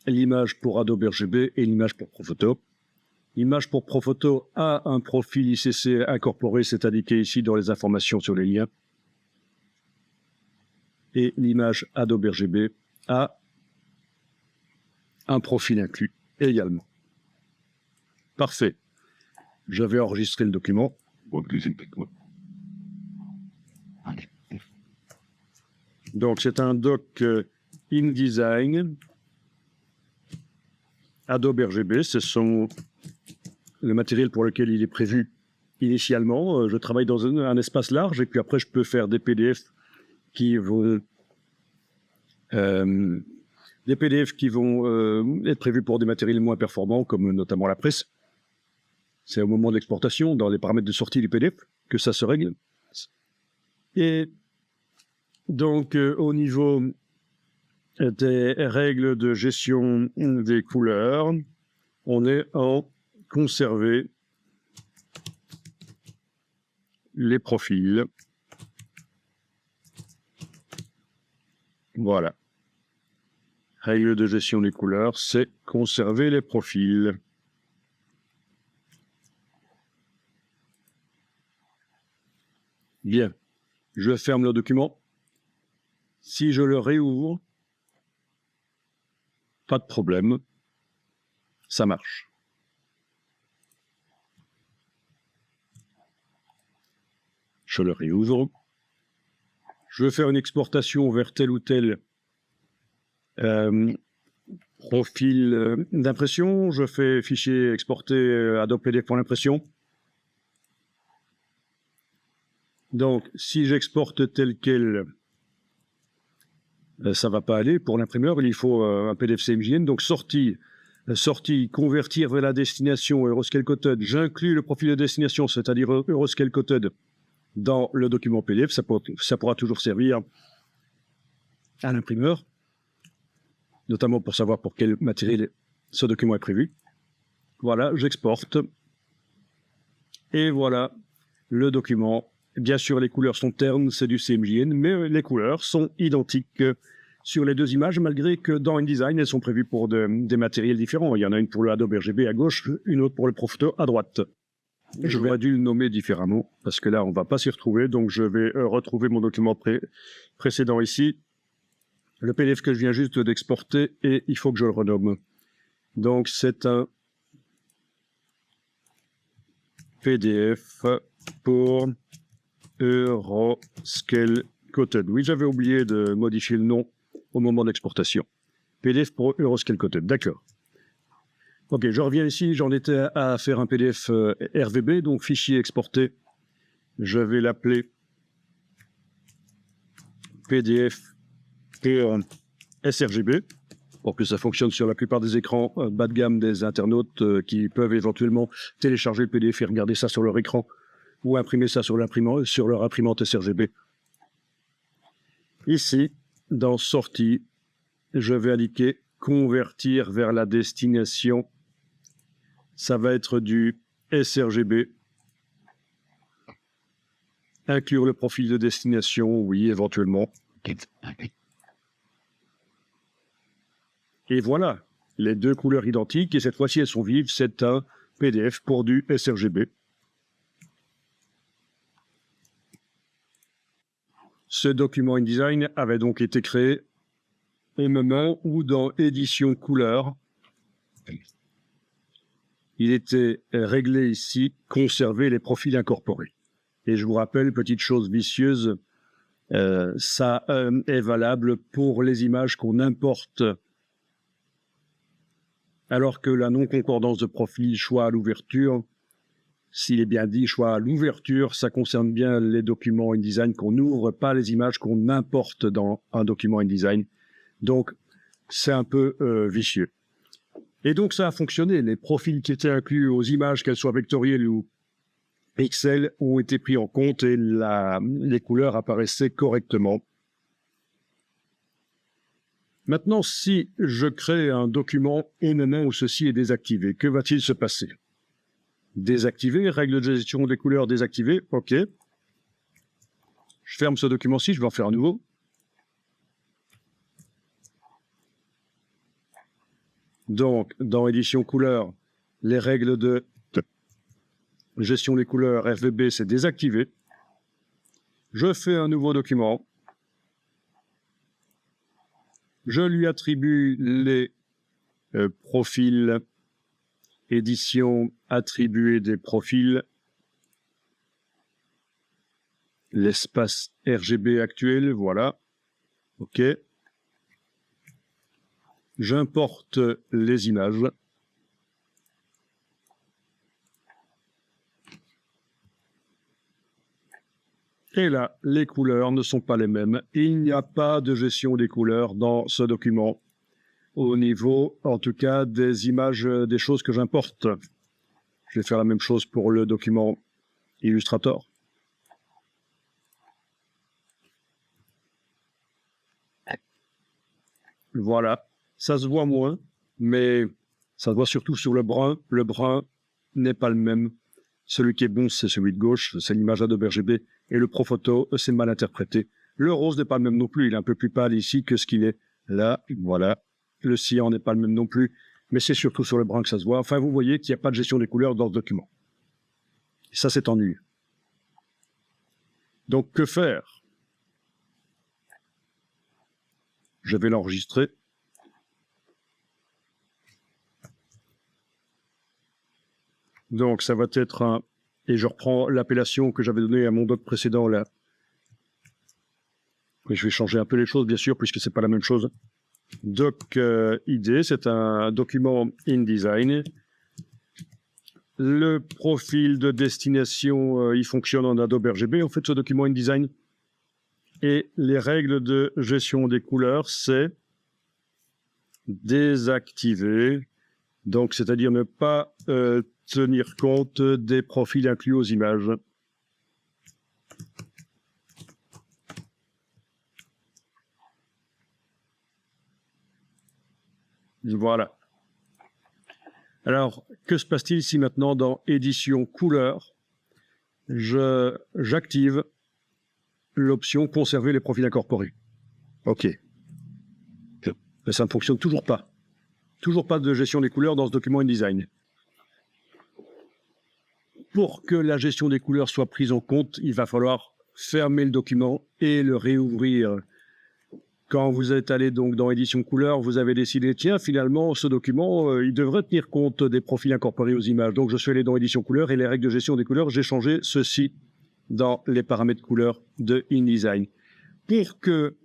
l'image pour Adobe RGB et l'image pour Profoto. Image pour Profoto a un profil ICC incorporé, c'est indiqué ici dans les informations sur les liens. Et l'image Adobe RGB a un profil inclus également. Parfait. Je vais enregistrer le document. Donc, c'est un doc InDesign Adobe RGB. Ce sont le matériel pour lequel il est prévu initialement. Je travaille dans un espace large et puis après, je peux faire des PDF qui vont être prévus pour des matériels moins performants, comme notamment la presse. C'est au moment de l'exportation, dans les paramètres de sortie du PDF, que ça se règle. Et donc, au niveau des règles de gestion des couleurs, on est en conserver les profils. Voilà. Règle de gestion des couleurs, c'est conserver les profils. Bien. Je ferme le document. Si je le réouvre, pas de problème. Ça marche. Je le réouvre. Je vais faire une exportation vers tel ou tel profil d'impression. Je fais fichier exporté Adobe PDF pour l'impression. Donc, si j'exporte tel quel, ça ne va pas aller. Pour l'imprimeur, il faut un PDF CMJN. Donc, sortie, convertir vers la destination Euroscale Coated. J'inclus le profil de destination, c'est-à-dire Euroscale Coated, dans le document PDF. Ça pourra toujours servir à l'imprimeur, notamment pour savoir pour quel matériel ce document est prévu. Voilà, j'exporte. Et voilà le document. Bien sûr, les couleurs sont ternes, c'est du CMJN, mais les couleurs sont identiques sur les deux images, malgré que dans InDesign, elles sont prévues pour des matériels différents. Il y en a une pour le Adobe RGB à gauche, une autre pour le Profoto à droite. J'aurais dû le nommer différemment, parce que là, on ne va pas s'y retrouver, donc je vais retrouver mon document précédent ici. Le PDF que je viens juste d'exporter, et il faut que je le renomme. Donc, c'est un PDF pour Euroscale Coated. Oui, j'avais oublié de modifier le nom au moment de l'exportation. PDF pour Euroscale Coated, d'accord. Ok, je reviens ici, j'en étais à faire un PDF RVB, donc fichier exporté. Je vais l'appeler PDF sRGB, pour que ça fonctionne sur la plupart des écrans bas de gamme des internautes qui peuvent éventuellement télécharger le PDF et regarder ça sur leur écran, ou imprimer ça sur leur imprimante sRGB. Ici, dans Sortie, je vais indiquer Convertir vers la destination. Ça va être du sRGB. Inclure le profil de destination, oui, éventuellement. Et voilà, les deux couleurs identiques, et cette fois-ci, elles sont vives. C'est un PDF pour du sRGB. Ce document InDesign avait donc été créé au moment où, dans Édition couleur, il était réglé ici, conserver les profils incorporés. Et je vous rappelle, petite chose vicieuse, ça est valable pour les images qu'on importe, alors que la non-concordance de profil choix à l'ouverture, s'il est bien dit choix à l'ouverture, ça concerne bien les documents InDesign qu'on n'ouvre, pas les images qu'on importe dans un document InDesign. Donc, c'est un peu vicieux. Et donc, ça a fonctionné. Les profils qui étaient inclus aux images, qu'elles soient vectorielles ou pixels, ont été pris en compte et les couleurs apparaissaient correctement. Maintenant, si je crée un document au moment où ceci est désactivé, que va-t-il se passer? Désactiver, règle de gestion des couleurs désactivée, OK. Je ferme ce document-ci, je vais en faire un nouveau. Donc, dans Édition couleur, les règles de gestion des couleurs RVB, c'est désactivé. Je fais un nouveau document. Je lui attribue les profils, édition, attribuer des profils, l'espace RGB actuel, voilà. OK. J'importe les images. Et là, les couleurs ne sont pas les mêmes. Il n'y a pas de gestion des couleurs dans ce document, au niveau, en tout cas, des images, des choses que j'importe. Je vais faire la même chose pour le document Illustrator. Voilà, ça se voit moins, mais ça se voit surtout sur le brun. Le brun n'est pas le même. Celui qui est bon, c'est celui de gauche, c'est l'image Adobe RGB, et le Profoto, c'est mal interprété. Le rose n'est pas le même non plus, il est un peu plus pâle ici que ce qu'il est là, voilà. Le cyan n'est pas le même non plus, mais c'est surtout sur le brun que ça se voit. Enfin, vous voyez qu'il n'y a pas de gestion des couleurs dans ce document. Et ça, c'est ennuyeux. Donc, que faire? Je vais l'enregistrer. Donc, ça va être un... Et je reprends l'appellation que j'avais donnée à mon doc précédent, là. Mais je vais changer un peu les choses, bien sûr, puisque c'est pas la même chose. Doc ID, c'est un document InDesign. Le profil de destination, il fonctionne en Adobe RGB, en fait, ce document InDesign. Et les règles de gestion des couleurs, c'est désactiver. Donc, c'est-à-dire ne pas tenir compte des profils inclus aux images. Voilà. Alors, que se passe-t-il si maintenant, dans Édition couleur, j'active l'option Conserver les profils incorporés? OK. Mais ça ne fonctionne toujours pas. Toujours pas de gestion des couleurs dans ce document InDesign. Pour que la gestion des couleurs soit prise en compte, il va falloir fermer le document et le réouvrir. Quand vous êtes allé donc dans Édition couleur, vous avez décidé, tiens, finalement, ce document, il devrait tenir compte des profils incorporés aux images. Donc, je suis allé dans Édition couleur et les règles de gestion des couleurs, j'ai changé ceci dans les paramètres couleurs de InDesign. Pour que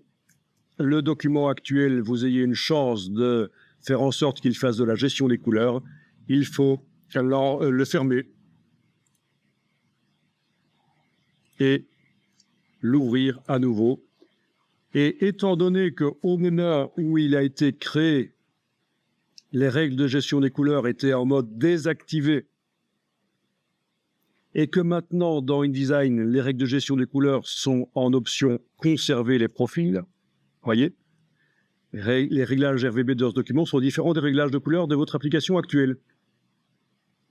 le document actuel, vous ayez une chance de faire en sorte qu'il fasse de la gestion des couleurs, il faut alors le fermer et l'ouvrir à nouveau. Et étant donné qu'au moment où il a été créé, les règles de gestion des couleurs étaient en mode désactivé, et que maintenant, dans InDesign, les règles de gestion des couleurs sont en option conserver les profils, voyez, les réglages RVB de ce document sont différents des réglages de couleurs de votre application actuelle.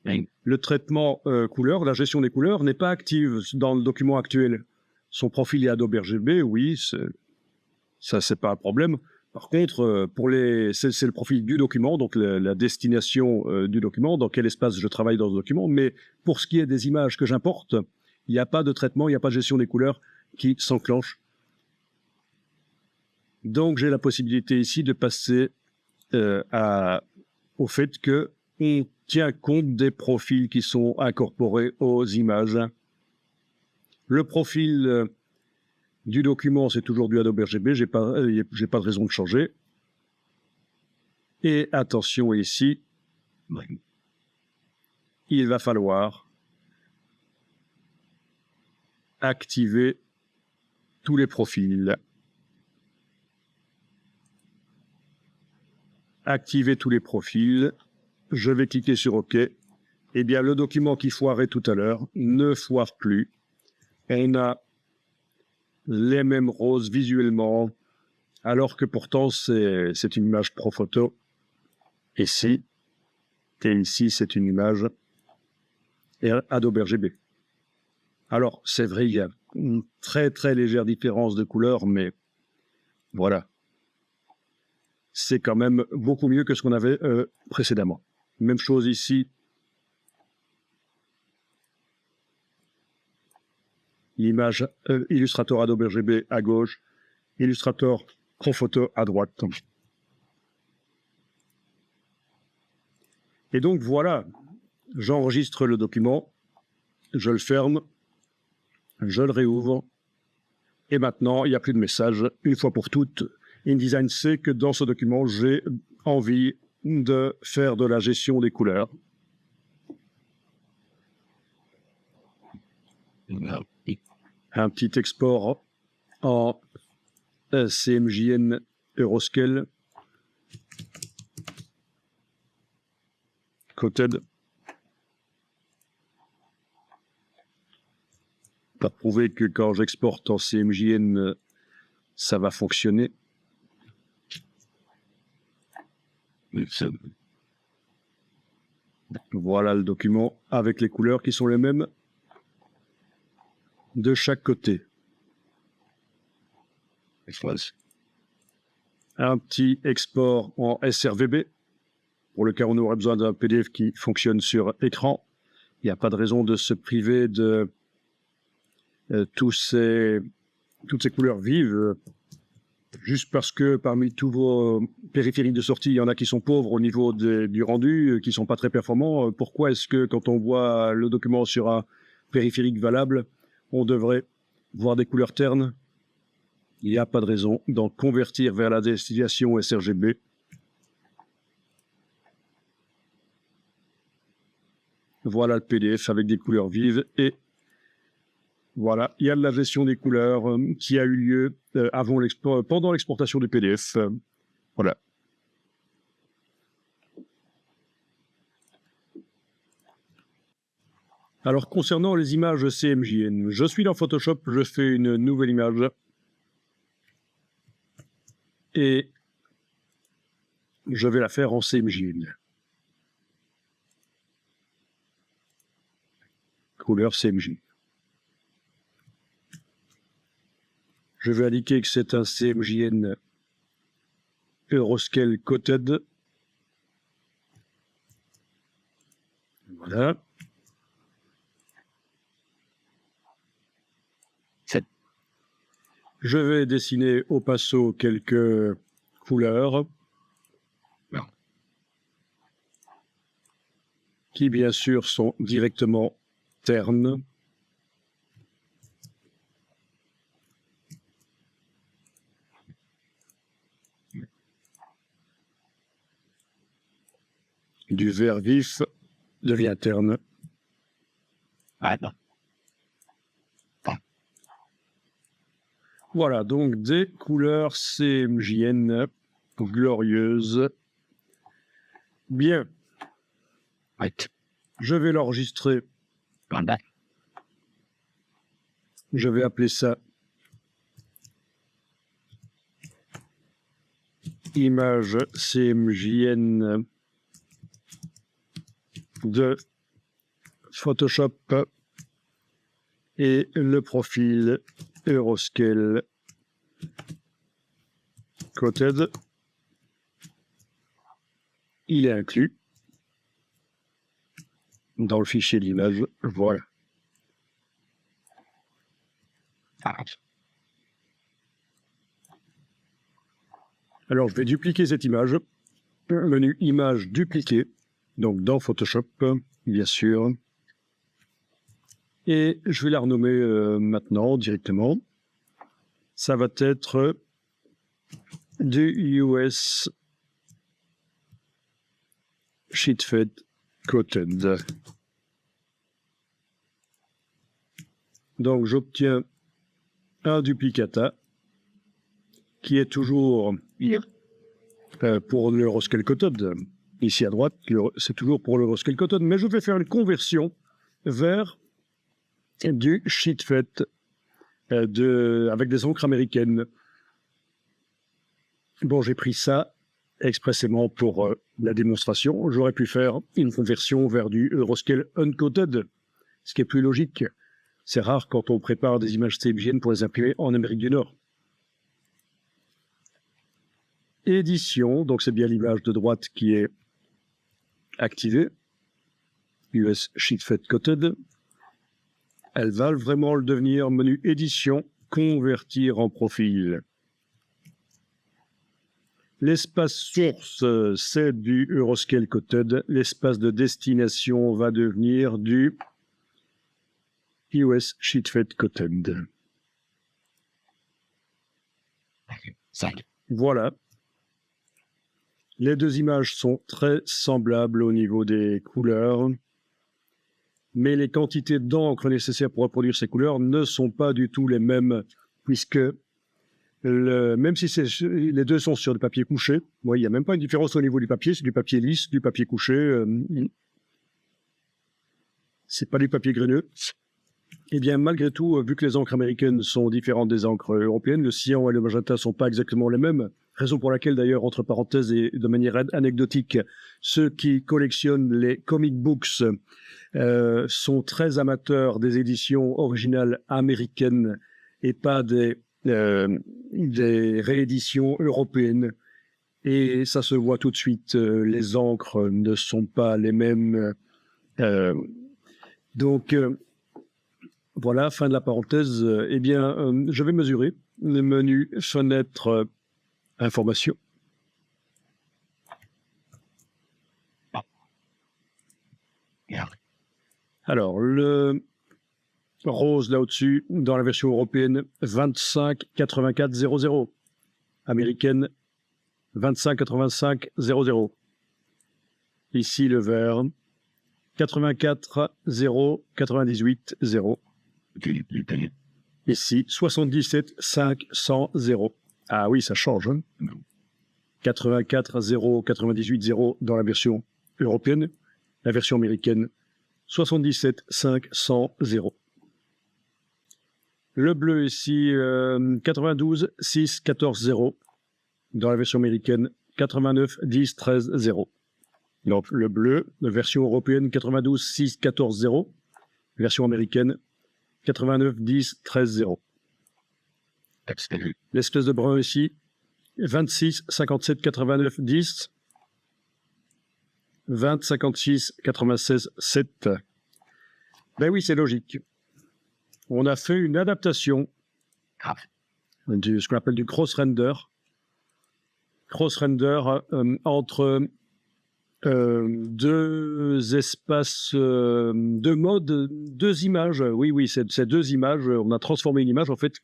Oui. Le traitement couleur, la gestion des couleurs n'est pas active dans le document actuel. Son profil est Adobe RGB, oui, ça c'est pas un problème. Par contre, c'est le profil du document, donc la destination du document, dans quel espace je travaille dans ce document. Mais pour ce qui est des images que j'importe, il n'y a pas de traitement, il n'y a pas de gestion des couleurs qui s'enclenche. Donc j'ai la possibilité ici de passer au fait que on tient compte des profils qui sont incorporés aux images. Le profil du document, c'est toujours du Adobe RGB, j'ai pas de raison de changer. Et attention ici, il va falloir activer tous les profils. Activer tous les profils. Je vais cliquer sur OK. Eh bien, le document qui foirait tout à l'heure ne foire plus. On a les mêmes roses visuellement, alors que pourtant c'est une image Profoto. Ici, et ici, c'est une image Adobe RGB. Alors, c'est vrai, il y a une très très légère différence de couleur, mais voilà. C'est quand même beaucoup mieux que ce qu'on avait précédemment. Même chose ici, l'image Illustrator Adobe RGB à gauche, Illustrator ProPhoto à droite. Et donc voilà, j'enregistre le document, je le ferme, je le réouvre, et maintenant il n'y a plus de message. Une fois pour toutes, InDesign sait que dans ce document, j'ai envie de faire de la gestion des couleurs. Un petit export en CMJN Euroscale Coated. Pour prouver que quand j'exporte en CMJN, ça va fonctionner. Voilà le document avec les couleurs qui sont les mêmes de chaque côté. Un petit export en SRVB, pour le cas où on aurait besoin d'un PDF qui fonctionne sur écran. Il n'y a pas de raison de se priver de toutes ces couleurs vives, juste parce que parmi tous vos périphériques de sortie, il y en a qui sont pauvres au niveau du rendu, qui ne sont pas très performants. Pourquoi est-ce que quand on voit le document sur un périphérique valable, on devrait voir des couleurs ternes? Il n'y a pas de raison d'en convertir vers la destination sRGB. Voilà le PDF avec des couleurs vives et voilà, il y a de la gestion des couleurs qui a eu lieu pendant l'exportation du PDF. Voilà. Alors, concernant les images CMJN, je suis dans Photoshop, je fais une nouvelle image. Et je vais la faire en CMJN. Couleur CMJN. Je vais indiquer que c'est un CMJN Euroscale Coated. Voilà. Je vais dessiner au pinceau quelques couleurs qui, bien sûr, sont directement ternes. Du vert vif devient terne. Voilà, donc des couleurs CMJN glorieuses. Bien. Je vais l'enregistrer. Je vais appeler ça image CMJN de Photoshop et le profil Euroscale Coated. Il est inclus dans le fichier d'image. Voilà. Alors, je vais dupliquer cette image. Menu image dupliquer. Donc, dans Photoshop, bien sûr. Et je vais la renommer maintenant, directement. Ça va être du US Sheetfed Coated. Donc, j'obtiens un duplicata qui est toujours pour l'Euroscale Coated. Ici à droite, c'est toujours pour l'Euroscale Coated, mais je vais faire une conversion vers du Sheetfed avec des encres américaines. Bon, j'ai pris ça expressément pour la démonstration. J'aurais pu faire une conversion vers du Euroscale Uncoated, ce qui est plus logique. C'est rare quand on prépare des images CMJN pour les imprimer en Amérique du Nord. Édition, donc c'est bien l'image de droite qui est activée. US Sheetfed Coated. elles valent vraiment le devenir. Menu édition, convertir en profil. L'espace source, c'est du Euroscale Coated. L'espace de destination va devenir du US Sheetfed Coated. Voilà. Les deux images sont très semblables au niveau des couleurs, mais les quantités d'encre nécessaires pour reproduire ces couleurs ne sont pas du tout les mêmes, puisque même si les deux sont sur du papier couché, il n'y a même pas une différence au niveau du papier, c'est du papier lisse, du papier couché, c'est pas du papier graineux. Eh bien, malgré tout, vu que les encres américaines sont différentes des encres européennes, le cyan et le magenta ne sont pas exactement les mêmes, raison pour laquelle, d'ailleurs, entre parenthèses et de manière anecdotique, ceux qui collectionnent les comic books sont très amateurs des éditions originales américaines et pas des rééditions européennes. Et ça se voit tout de suite, les encres ne sont pas les mêmes. Donc, voilà, fin de la parenthèse. Eh bien, je vais mesurer le menu fenêtre information. Alors, le rose là au-dessus, dans la version européenne, 25 84 00. Américaine, 25 85 00. Ici, le vert, 84 0 98 0. Ici, 77 500 0. Ah oui, ça change. Hein. 84 0 98 0 dans la version européenne. La version américaine, 77 500 0. Le bleu ici, 92 6 14 0. Dans la version américaine, 89 10 13 0. Donc le bleu, la version européenne, 92 6 14 0. Version américaine, 89 10 13 0. L'espèce de brun ici, 26 57 89 10. 20 56 96 7. Ben oui, c'est logique. On a fait une adaptation de ce qu'on appelle du cross-render. Cross-render entre deux espaces, deux modes, deux images. Oui, c'est deux images. On a transformé une image, en fait.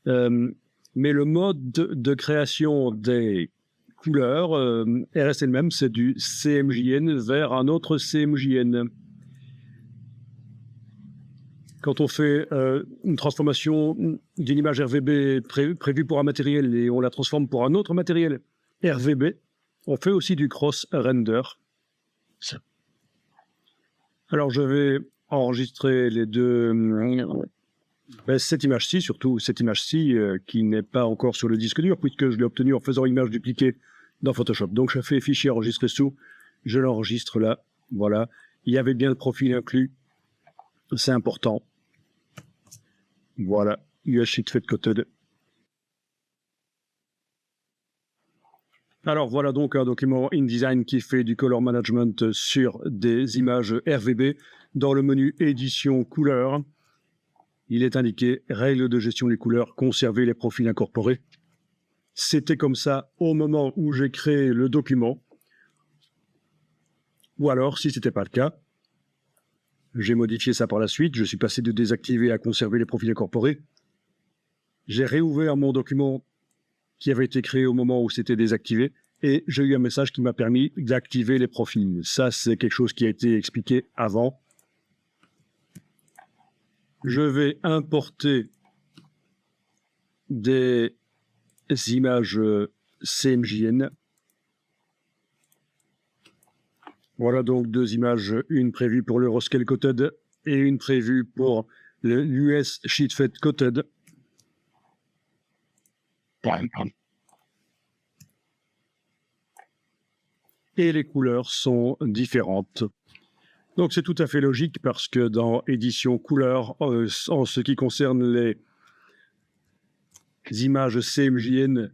Mais le mode de création des couleurs est resté le même. C'est du CMJN vers un autre CMJN. Quand on fait une transformation d'une image RVB prévue pour un matériel et on la transforme pour un autre matériel RVB, on fait aussi du cross-render. Alors, je vais enregistrer les deux. Cette image-ci, surtout cette image-ci, qui n'est pas encore sur le disque dur, puisque je l'ai obtenue en faisant une image dupliquée dans Photoshop. Donc, je fais fichier enregistrer sous, je l'enregistre là, voilà. Il y avait bien le profil inclus, c'est important. Voilà, US Sheetfed Coated. Alors, voilà donc un document InDesign qui fait du color management sur des images RVB. Dans le menu édition couleur, il est indiqué règles de gestion des couleurs, conserver les profils incorporés. C'était comme ça au moment où j'ai créé le document. Ou alors, si ce n'était pas le cas, j'ai modifié ça par la suite. Je suis passé de désactiver à conserver les profils incorporés. J'ai réouvert mon document qui avait été créé au moment où c'était désactivé et j'ai eu un message qui m'a permis d'activer les profils. Ça, c'est quelque chose qui a été expliqué avant. Je vais importer des images CMJN. Voilà donc deux images, une prévue pour l'Euroscale Coated et une prévue pour l'US Sheetfed Coated. Et les couleurs sont différentes. Donc c'est tout à fait logique parce que dans édition couleur, en ce qui concerne les images CMJN,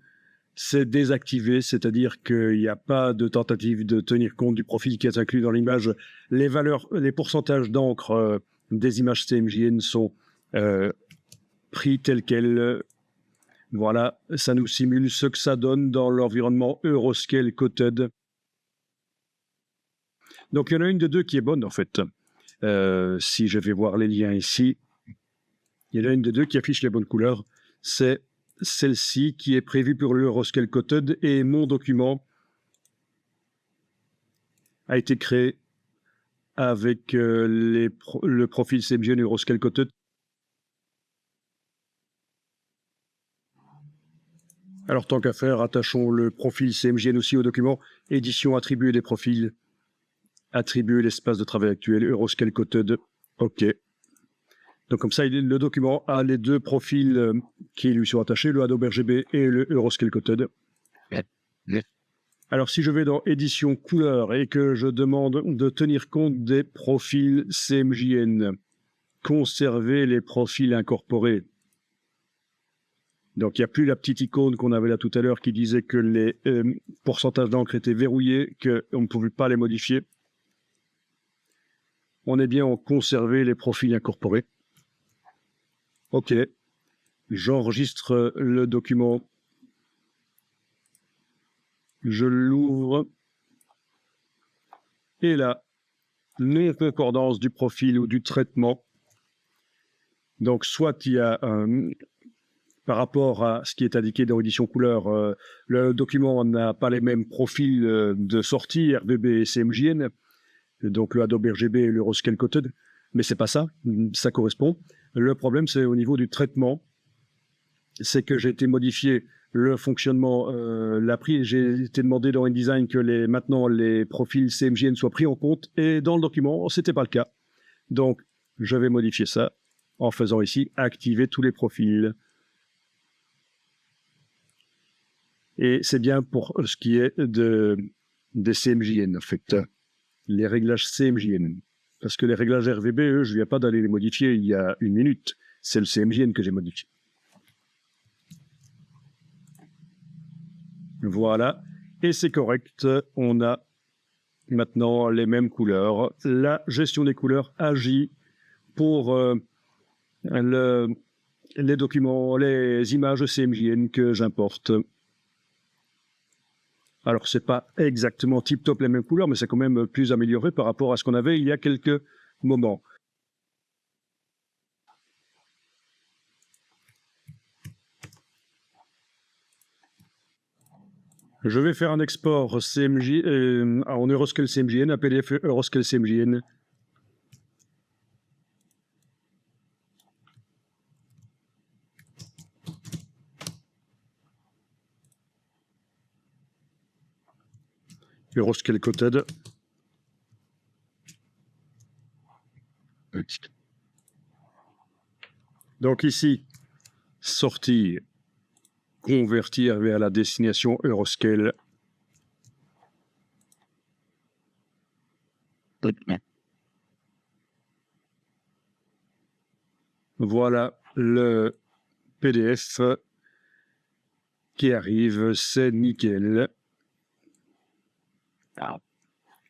c'est désactivé, c'est-à-dire qu'il n'y a pas de tentative de tenir compte du profil qui est inclus dans l'image. Les valeurs, les pourcentages d'encre des images CMJN sont pris telles quelles. Voilà, ça nous simule ce que ça donne dans l'environnement Euroscale Coated. Donc, il y en a une de deux qui est bonne, en fait. Si je vais voir les liens ici, il y en a une de deux qui affiche les bonnes couleurs. C'est celle-ci qui est prévue pour l'Euroscale Coated et mon document a été créé avec le profil CMJN Euroscale Coated. Alors, tant qu'à faire, attachons le profil CMJN aussi au document. Édition, attribuer des profils, attribuer l'espace de travail actuel, Euroscale Coated. OK. Donc, comme ça, le document a les deux profils qui lui sont attachés, le Adobe RGB et le Euroscale Coated. Alors, si je vais dans Édition couleur et que je demande de tenir compte des profils CMJN, conserver les profils incorporés. Donc, il n'y a plus la petite icône qu'on avait là tout à l'heure qui disait que les pourcentages d'encre étaient verrouillés, qu'on ne pouvait pas les modifier. On est bien en conserver les profils incorporés. OK. J'enregistre le document. Je l'ouvre. Et là, non-concordance du profil ou du traitement. Donc, soit il y a par rapport à ce qui est indiqué dans l'édition couleur, le document n'a pas les mêmes profils de sortie, RGB et CMJN, donc le Adobe RGB et l'Euroscale Coated, mais c'est pas ça, ça correspond. Le problème, c'est au niveau du traitement, c'est que j'ai été modifié le fonctionnement, j'ai été demandé dans InDesign que maintenant les profils CMJN soient pris en compte, et dans le document, c'était pas le cas. Donc, je vais modifier ça en faisant ici activer tous les profils. Et c'est bien pour ce qui est des CMJN, en fait, les réglages CMJN. Parce que les réglages RVB, eux, je ne viens pas d'aller les modifier il y a une minute. C'est le CMJN que j'ai modifié. Voilà. Et c'est correct. On a maintenant les mêmes couleurs. La gestion des couleurs agit pour les documents, les images CMJN que j'importe. Alors, c'est pas exactement tip-top les mêmes couleurs, mais c'est quand même plus amélioré par rapport à ce qu'on avait il y a quelques moments. Je vais faire un export en Euroscale CMJN, un PDF Euroscale CMJN. Euroscale Coated. Donc ici, sortir, convertir vers la destination Euroscale. Voilà le PDF qui arrive, c'est nickel.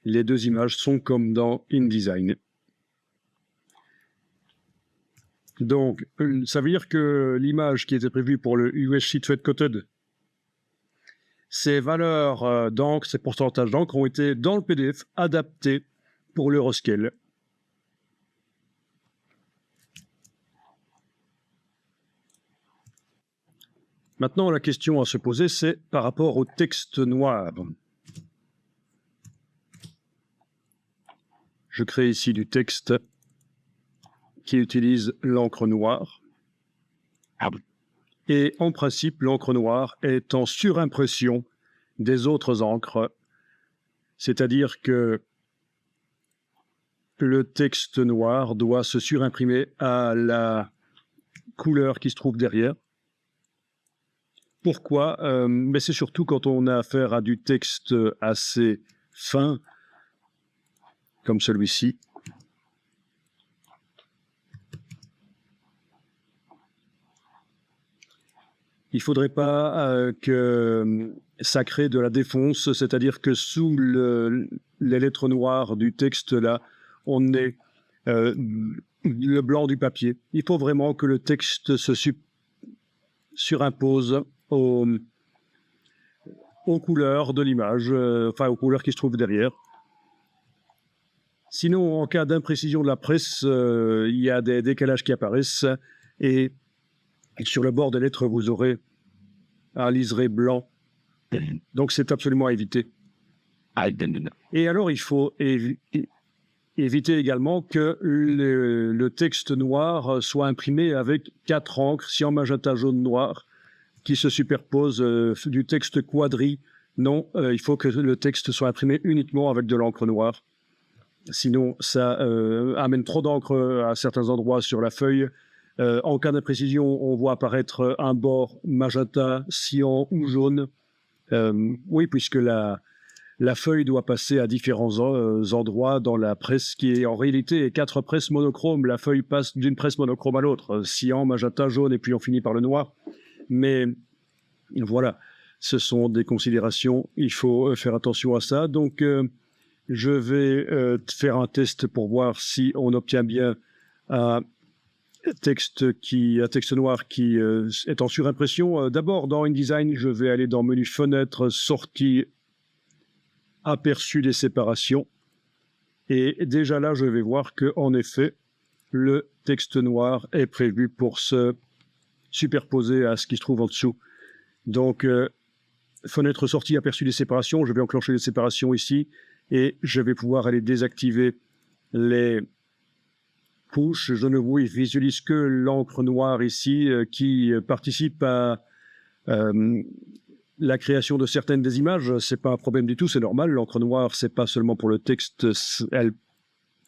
Les deux images sont comme dans InDesign. Donc, ça veut dire que l'image qui était prévue pour le US Sheet Fed Coated, ces valeurs d'encre, ces pourcentages d'encre ont été dans le PDF adaptés pour l'Euroscale. Maintenant, la question à se poser, c'est par rapport au texte noir. Je crée ici du texte qui utilise l'encre noire. Et en principe, l'encre noire est en surimpression des autres encres. C'est-à-dire que le texte noir doit se surimprimer à la couleur qui se trouve derrière. Pourquoi? Mais c'est surtout quand on a affaire à du texte assez fin, comme celui-ci. Il ne faudrait pas que ça crée de la défonce, c'est-à-dire que sous les lettres noires du texte, là, on ait le blanc du papier. Il faut vraiment que le texte se surimpose aux couleurs de l'image, enfin aux couleurs qui se trouvent derrière. Sinon, en cas d'imprécision de la presse, il y a des décalages qui apparaissent et sur le bord des lettres, vous aurez un liseré blanc. Donc, c'est absolument à éviter. Et alors, il faut éviter également que le texte noir soit imprimé avec 4 encres, cyan, magenta, jaune, noir, qui se superposent du texte quadri. Non, il faut que le texte soit imprimé uniquement avec de l'encre noire. Sinon, ça amène trop d'encre à certains endroits sur la feuille. En cas d'imprécision, on voit apparaître un bord magenta, cyan ou jaune. Oui, puisque la feuille doit passer à différents endroits dans la presse qui est en réalité 4 presses monochromes. La feuille passe d'une presse monochrome à l'autre, cyan, magenta, jaune, et puis on finit par le noir. Mais voilà, ce sont des considérations, il faut faire attention à ça. Donc, je vais faire un test pour voir si on obtient bien un texte noir qui est en surimpression. D'abord, dans InDesign, je vais aller dans menu fenêtre, sortie, aperçu des séparations. Et déjà là, je vais voir qu'en effet, le texte noir est prévu pour se superposer à ce qui se trouve en dessous. Donc, fenêtre sortie, aperçu des séparations, je vais enclencher les séparations ici et je vais pouvoir aller désactiver les couches. Je ne visualise que l'encre noire ici qui participe à la création de certaines des images. C'est pas un problème du tout, c'est normal. L'encre noire, c'est pas seulement pour le texte, elle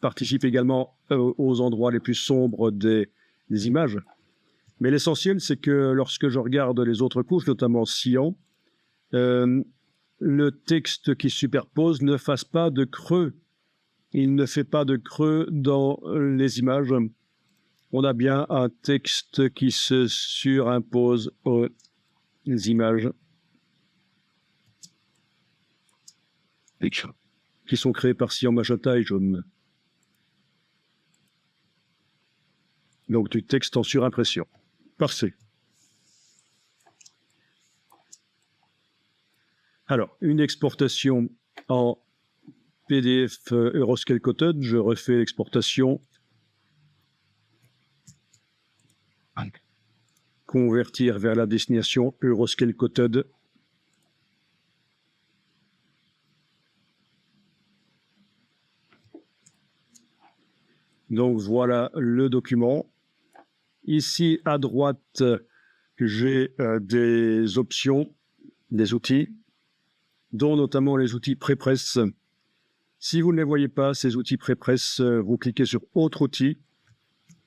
participe également aux endroits les plus sombres des images. Mais l'essentiel, c'est que lorsque je regarde les autres couches, notamment cyan, le texte qui superpose ne fasse pas de creux. Il ne fait pas de creux dans les images. On a bien un texte qui se surimpose aux images qui sont créées par cyan, magenta et jaune. Donc du texte en surimpression. Parfait. Alors, une exportation en PDF Euroscale Coated. Je refais l'exportation. Convertir vers la destination Euroscale Coated. Donc voilà le document. Ici à droite, j'ai des options, des outils, dont notamment les outils pré-presse. Si vous ne les voyez pas, ces outils pré-presse, vous cliquez sur Autre outil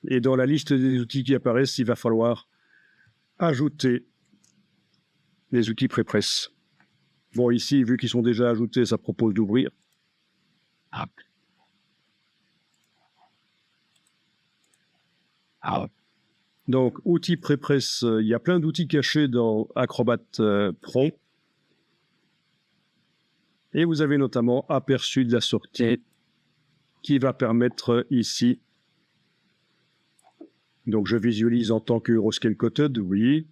et dans la liste des outils qui apparaissent, il va falloir ajouter les outils pré-presse. Bon, ici, vu qu'ils sont déjà ajoutés, ça propose d'ouvrir. Donc, outils pré-presse, il y a plein d'outils cachés dans Acrobat Pro. Et vous avez notamment aperçu de la sortie qui va permettre ici. Donc, je visualise en tant que Euroscale Coated, oui.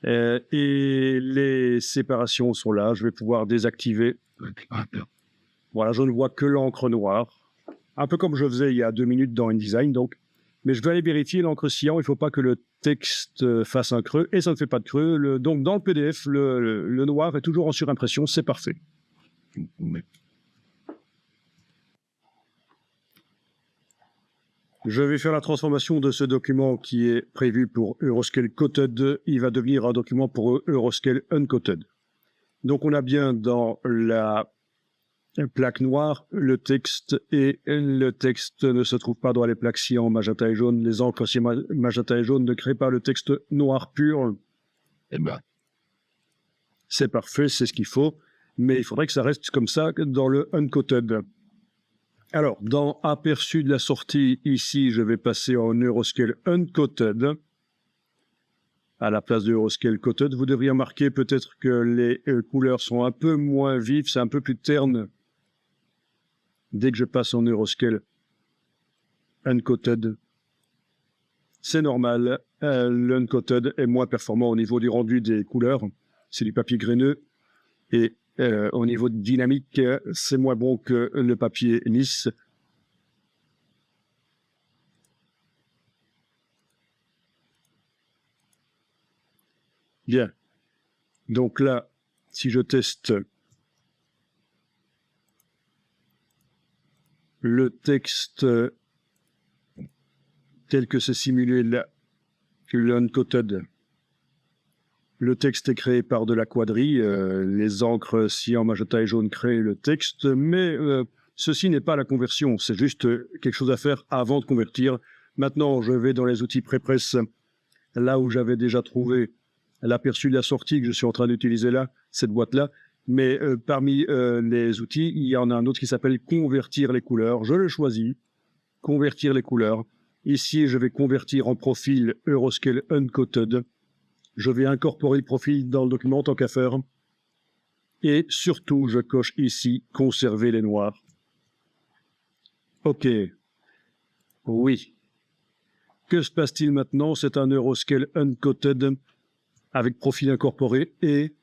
Et les séparations sont là. Je vais pouvoir désactiver. Voilà, je ne vois que l'encre noire. Un peu comme je faisais il y a 2 minutes dans InDesign, donc. Mais je vais aller vérifier l'encre cyan. Il ne faut pas que le texte fasse un creux. Et ça ne fait pas de creux. Donc, dans le PDF, le noir est toujours en surimpression. C'est parfait. Je vais faire la transformation de ce document qui est prévu pour Euroscale Coated. Il va devenir un document pour Euroscale Uncoated. Donc, on a bien dans la plaque noire le texte, et le texte ne se trouve pas dans les plaques cyan, magenta et jaune. Les encres cyan, magenta et jaune ne créent pas le texte noir pur. Eh ben, c'est parfait, c'est ce qu'il faut, mais il faudrait que ça reste comme ça dans le Uncoated. Alors, dans aperçu de la sortie, ici, je vais passer en Euroscale Uncoated. À la place de Euroscale Coated, vous devriez remarquer peut-être que les couleurs sont un peu moins vives, c'est un peu plus terne. Dès que je passe en Euroscale uncoated. C'est normal, l'uncoated est moins performant au niveau du rendu des couleurs. C'est du papier graineux. Et au niveau de dynamique, c'est moins bon que le papier lisse. Bien. Donc là, si je teste le texte tel que c'est simulé là, l'uncoated, le texte est créé par de la quadrille, les encres cyan, magenta et jaune créent le texte, mais ceci n'est pas la conversion, c'est juste quelque chose à faire avant de convertir. Maintenant, je vais dans les outils PrePress, là où j'avais déjà trouvé l'aperçu de la sortie que je suis en train d'utiliser là, cette boîte-là. Mais parmi les outils, il y en a un autre qui s'appelle Convertir les couleurs. Je le choisis, Convertir les couleurs. Ici, je vais convertir en profil Euroscale Uncoated. Je vais incorporer le profil dans le document tant qu'à faire. Et surtout, je coche ici Conserver les noirs. OK. Oui. Que se passe-t-il maintenant? C'est un Euroscale Uncoated avec profil incorporé et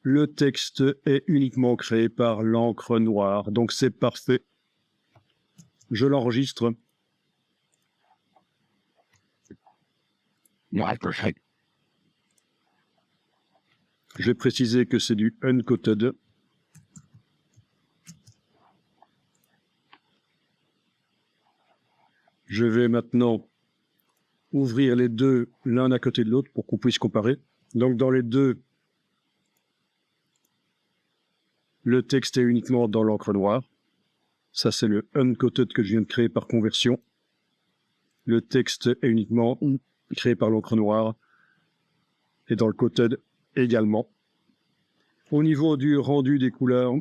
le texte est uniquement créé par l'encre noire. Donc c'est parfait. Je l'enregistre. Perfect. Je vais préciser que c'est du uncoated. Je vais maintenant ouvrir les deux l'un à côté de l'autre pour qu'on puisse comparer. Donc dans les deux, le texte est uniquement dans l'encre noire. Ça, c'est le uncoated que je viens de créer par conversion. Le texte est uniquement créé par l'encre noire. Et dans le coated également. Au niveau du rendu des couleurs,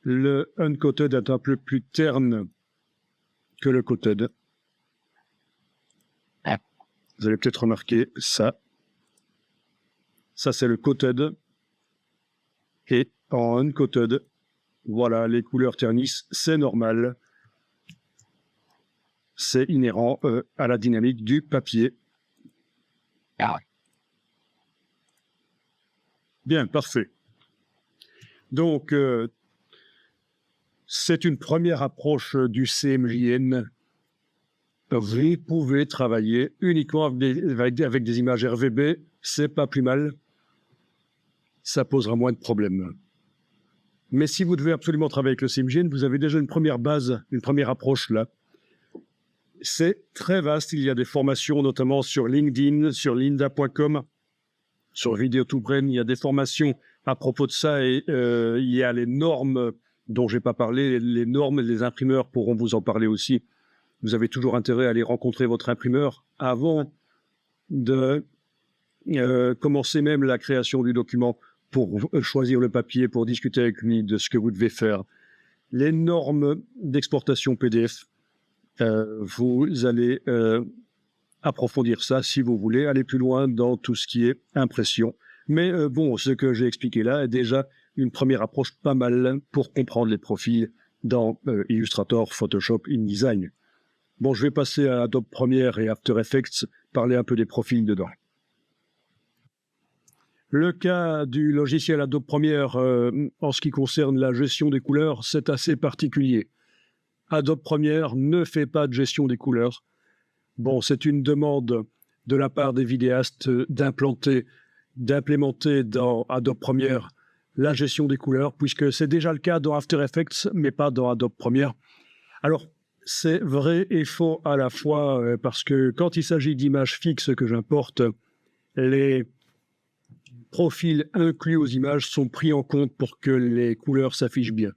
le uncoated est un peu plus terne que le coated. Vous allez peut-être remarquer ça. Ça, c'est le coated. Et en uncoated, voilà, les couleurs ternissent, c'est normal. C'est inhérent à la dynamique du papier. Bien, parfait. Donc, c'est une première approche du CMJN. Vous pouvez travailler uniquement avec des images RVB, c'est pas plus mal. Ça posera moins de problèmes. Mais si vous devez absolument travailler avec le CMJN, vous avez déjà une première base, une première approche là. C'est très vaste, il y a des formations notamment sur LinkedIn, sur lynda.com, sur Vidéo2Brain, il y a des formations à propos de ça et il y a les normes dont je n'ai pas parlé, les normes, les imprimeurs pourront vous en parler aussi. Vous avez toujours intérêt à aller rencontrer votre imprimeur avant de commencer même la création du document pour choisir le papier, pour discuter avec lui de ce que vous devez faire. Les normes d'exportation PDF, vous allez approfondir ça si vous voulez aller plus loin dans tout ce qui est impression. Mais bon, ce que j'ai expliqué là est déjà une première approche pas mal pour comprendre les profils dans Illustrator, Photoshop, InDesign. Bon, je vais passer à Adobe Premiere et After Effects, parler un peu des profils dedans. Le cas du logiciel Adobe Premiere en ce qui concerne la gestion des couleurs, c'est assez particulier. Adobe Premiere ne fait pas de gestion des couleurs. Bon, c'est une demande de la part des vidéastes d'implémenter dans Adobe Premiere la gestion des couleurs, puisque c'est déjà le cas dans After Effects, mais pas dans Adobe Premiere. Alors, c'est vrai et faux à la fois, parce que quand il s'agit d'images fixes que j'importe, les profils inclus aux images sont pris en compte pour que les couleurs s'affichent bien.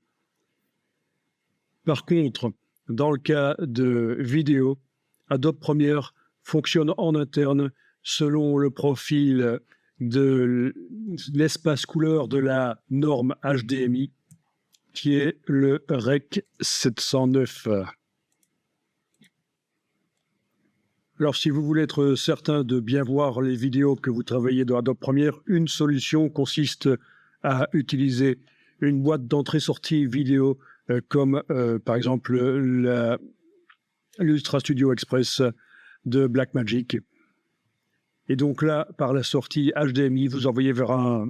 Par contre, dans le cas de vidéo, Adobe Premiere fonctionne en interne selon le profil de l'espace couleur de la norme HDMI, qui est le REC 709. Alors, si vous voulez être certain de bien voir les vidéos que vous travaillez dans Adobe Premiere, une solution consiste à utiliser une boîte d'entrée-sortie vidéo comme par exemple l'Ultra Studio Express de Blackmagic. Et donc là, par la sortie HDMI, vous envoyez vers un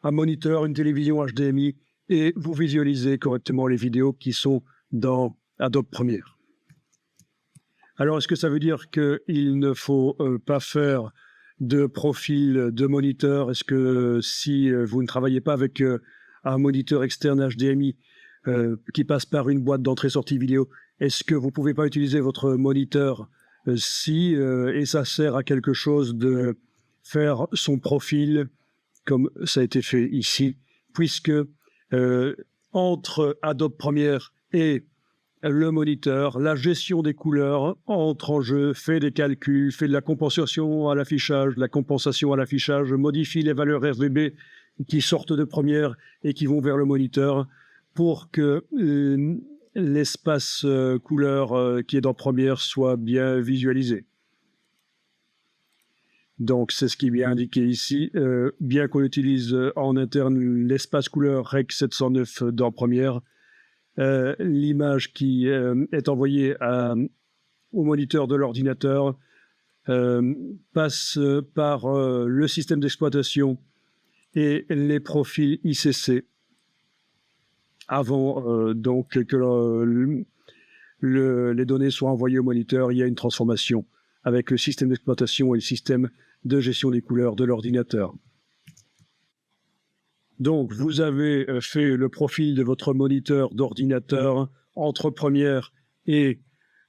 moniteur, une télévision HDMI, et vous visualisez correctement les vidéos qui sont dans Adobe Premiere. Alors, est-ce que ça veut dire qu'il ne faut pas faire de profil de moniteur? Est-ce que si vous ne travaillez pas avec un moniteur externe HDMI qui passe par une boîte d'entrée-sortie vidéo, est-ce que vous ne pouvez pas utiliser votre moniteur et ça sert à quelque chose de faire son profil comme ça a été fait ici, puisque entre Adobe Premiere et le moniteur, la gestion des couleurs entre en jeu, fait des calculs, fait de la compensation à l'affichage, modifie les valeurs RGB qui sortent de Premiere et qui vont vers le moniteur pour que l'espace couleur qui est dans Premiere soit bien visualisé. Donc, c'est ce qui est bien indiqué ici. Bien qu'on utilise en interne l'espace couleur Rec 709 dans Premiere, l'image qui est envoyée au moniteur de l'ordinateur passe par le système d'exploitation et les profils ICC avant donc que les données soient envoyées au moniteur. Il y a une transformation avec le système d'exploitation et le système de gestion des couleurs de l'ordinateur. Donc, vous avez fait le profil de votre moniteur d'ordinateur entre Premiere et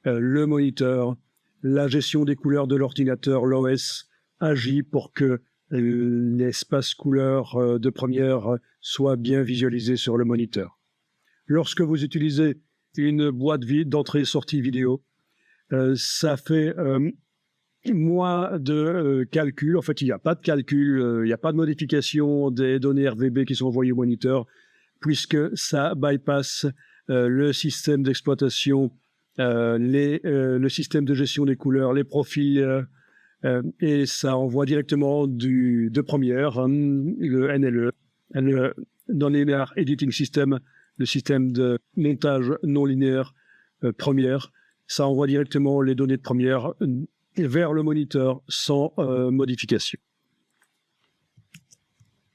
le moniteur. La gestion des couleurs de l'ordinateur, l'OS, agit pour que l'espace couleur de Premiere soit bien visualisé sur le moniteur. Lorsque vous utilisez une boîte vide d'entrée-sortie vidéo, ça fait moins de calcul. En fait, il n'y a pas de calcul, il n'y a pas de modification des données RVB qui sont envoyées au moniteur, puisque ça bypass le système d'exploitation, le système de gestion des couleurs, les profils, et ça envoie directement de Premiere, le NLE, le Non-Linear Editing System, le système de montage non linéaire Premiere. Ça envoie directement les données de Premiere vers le moniteur sans modification.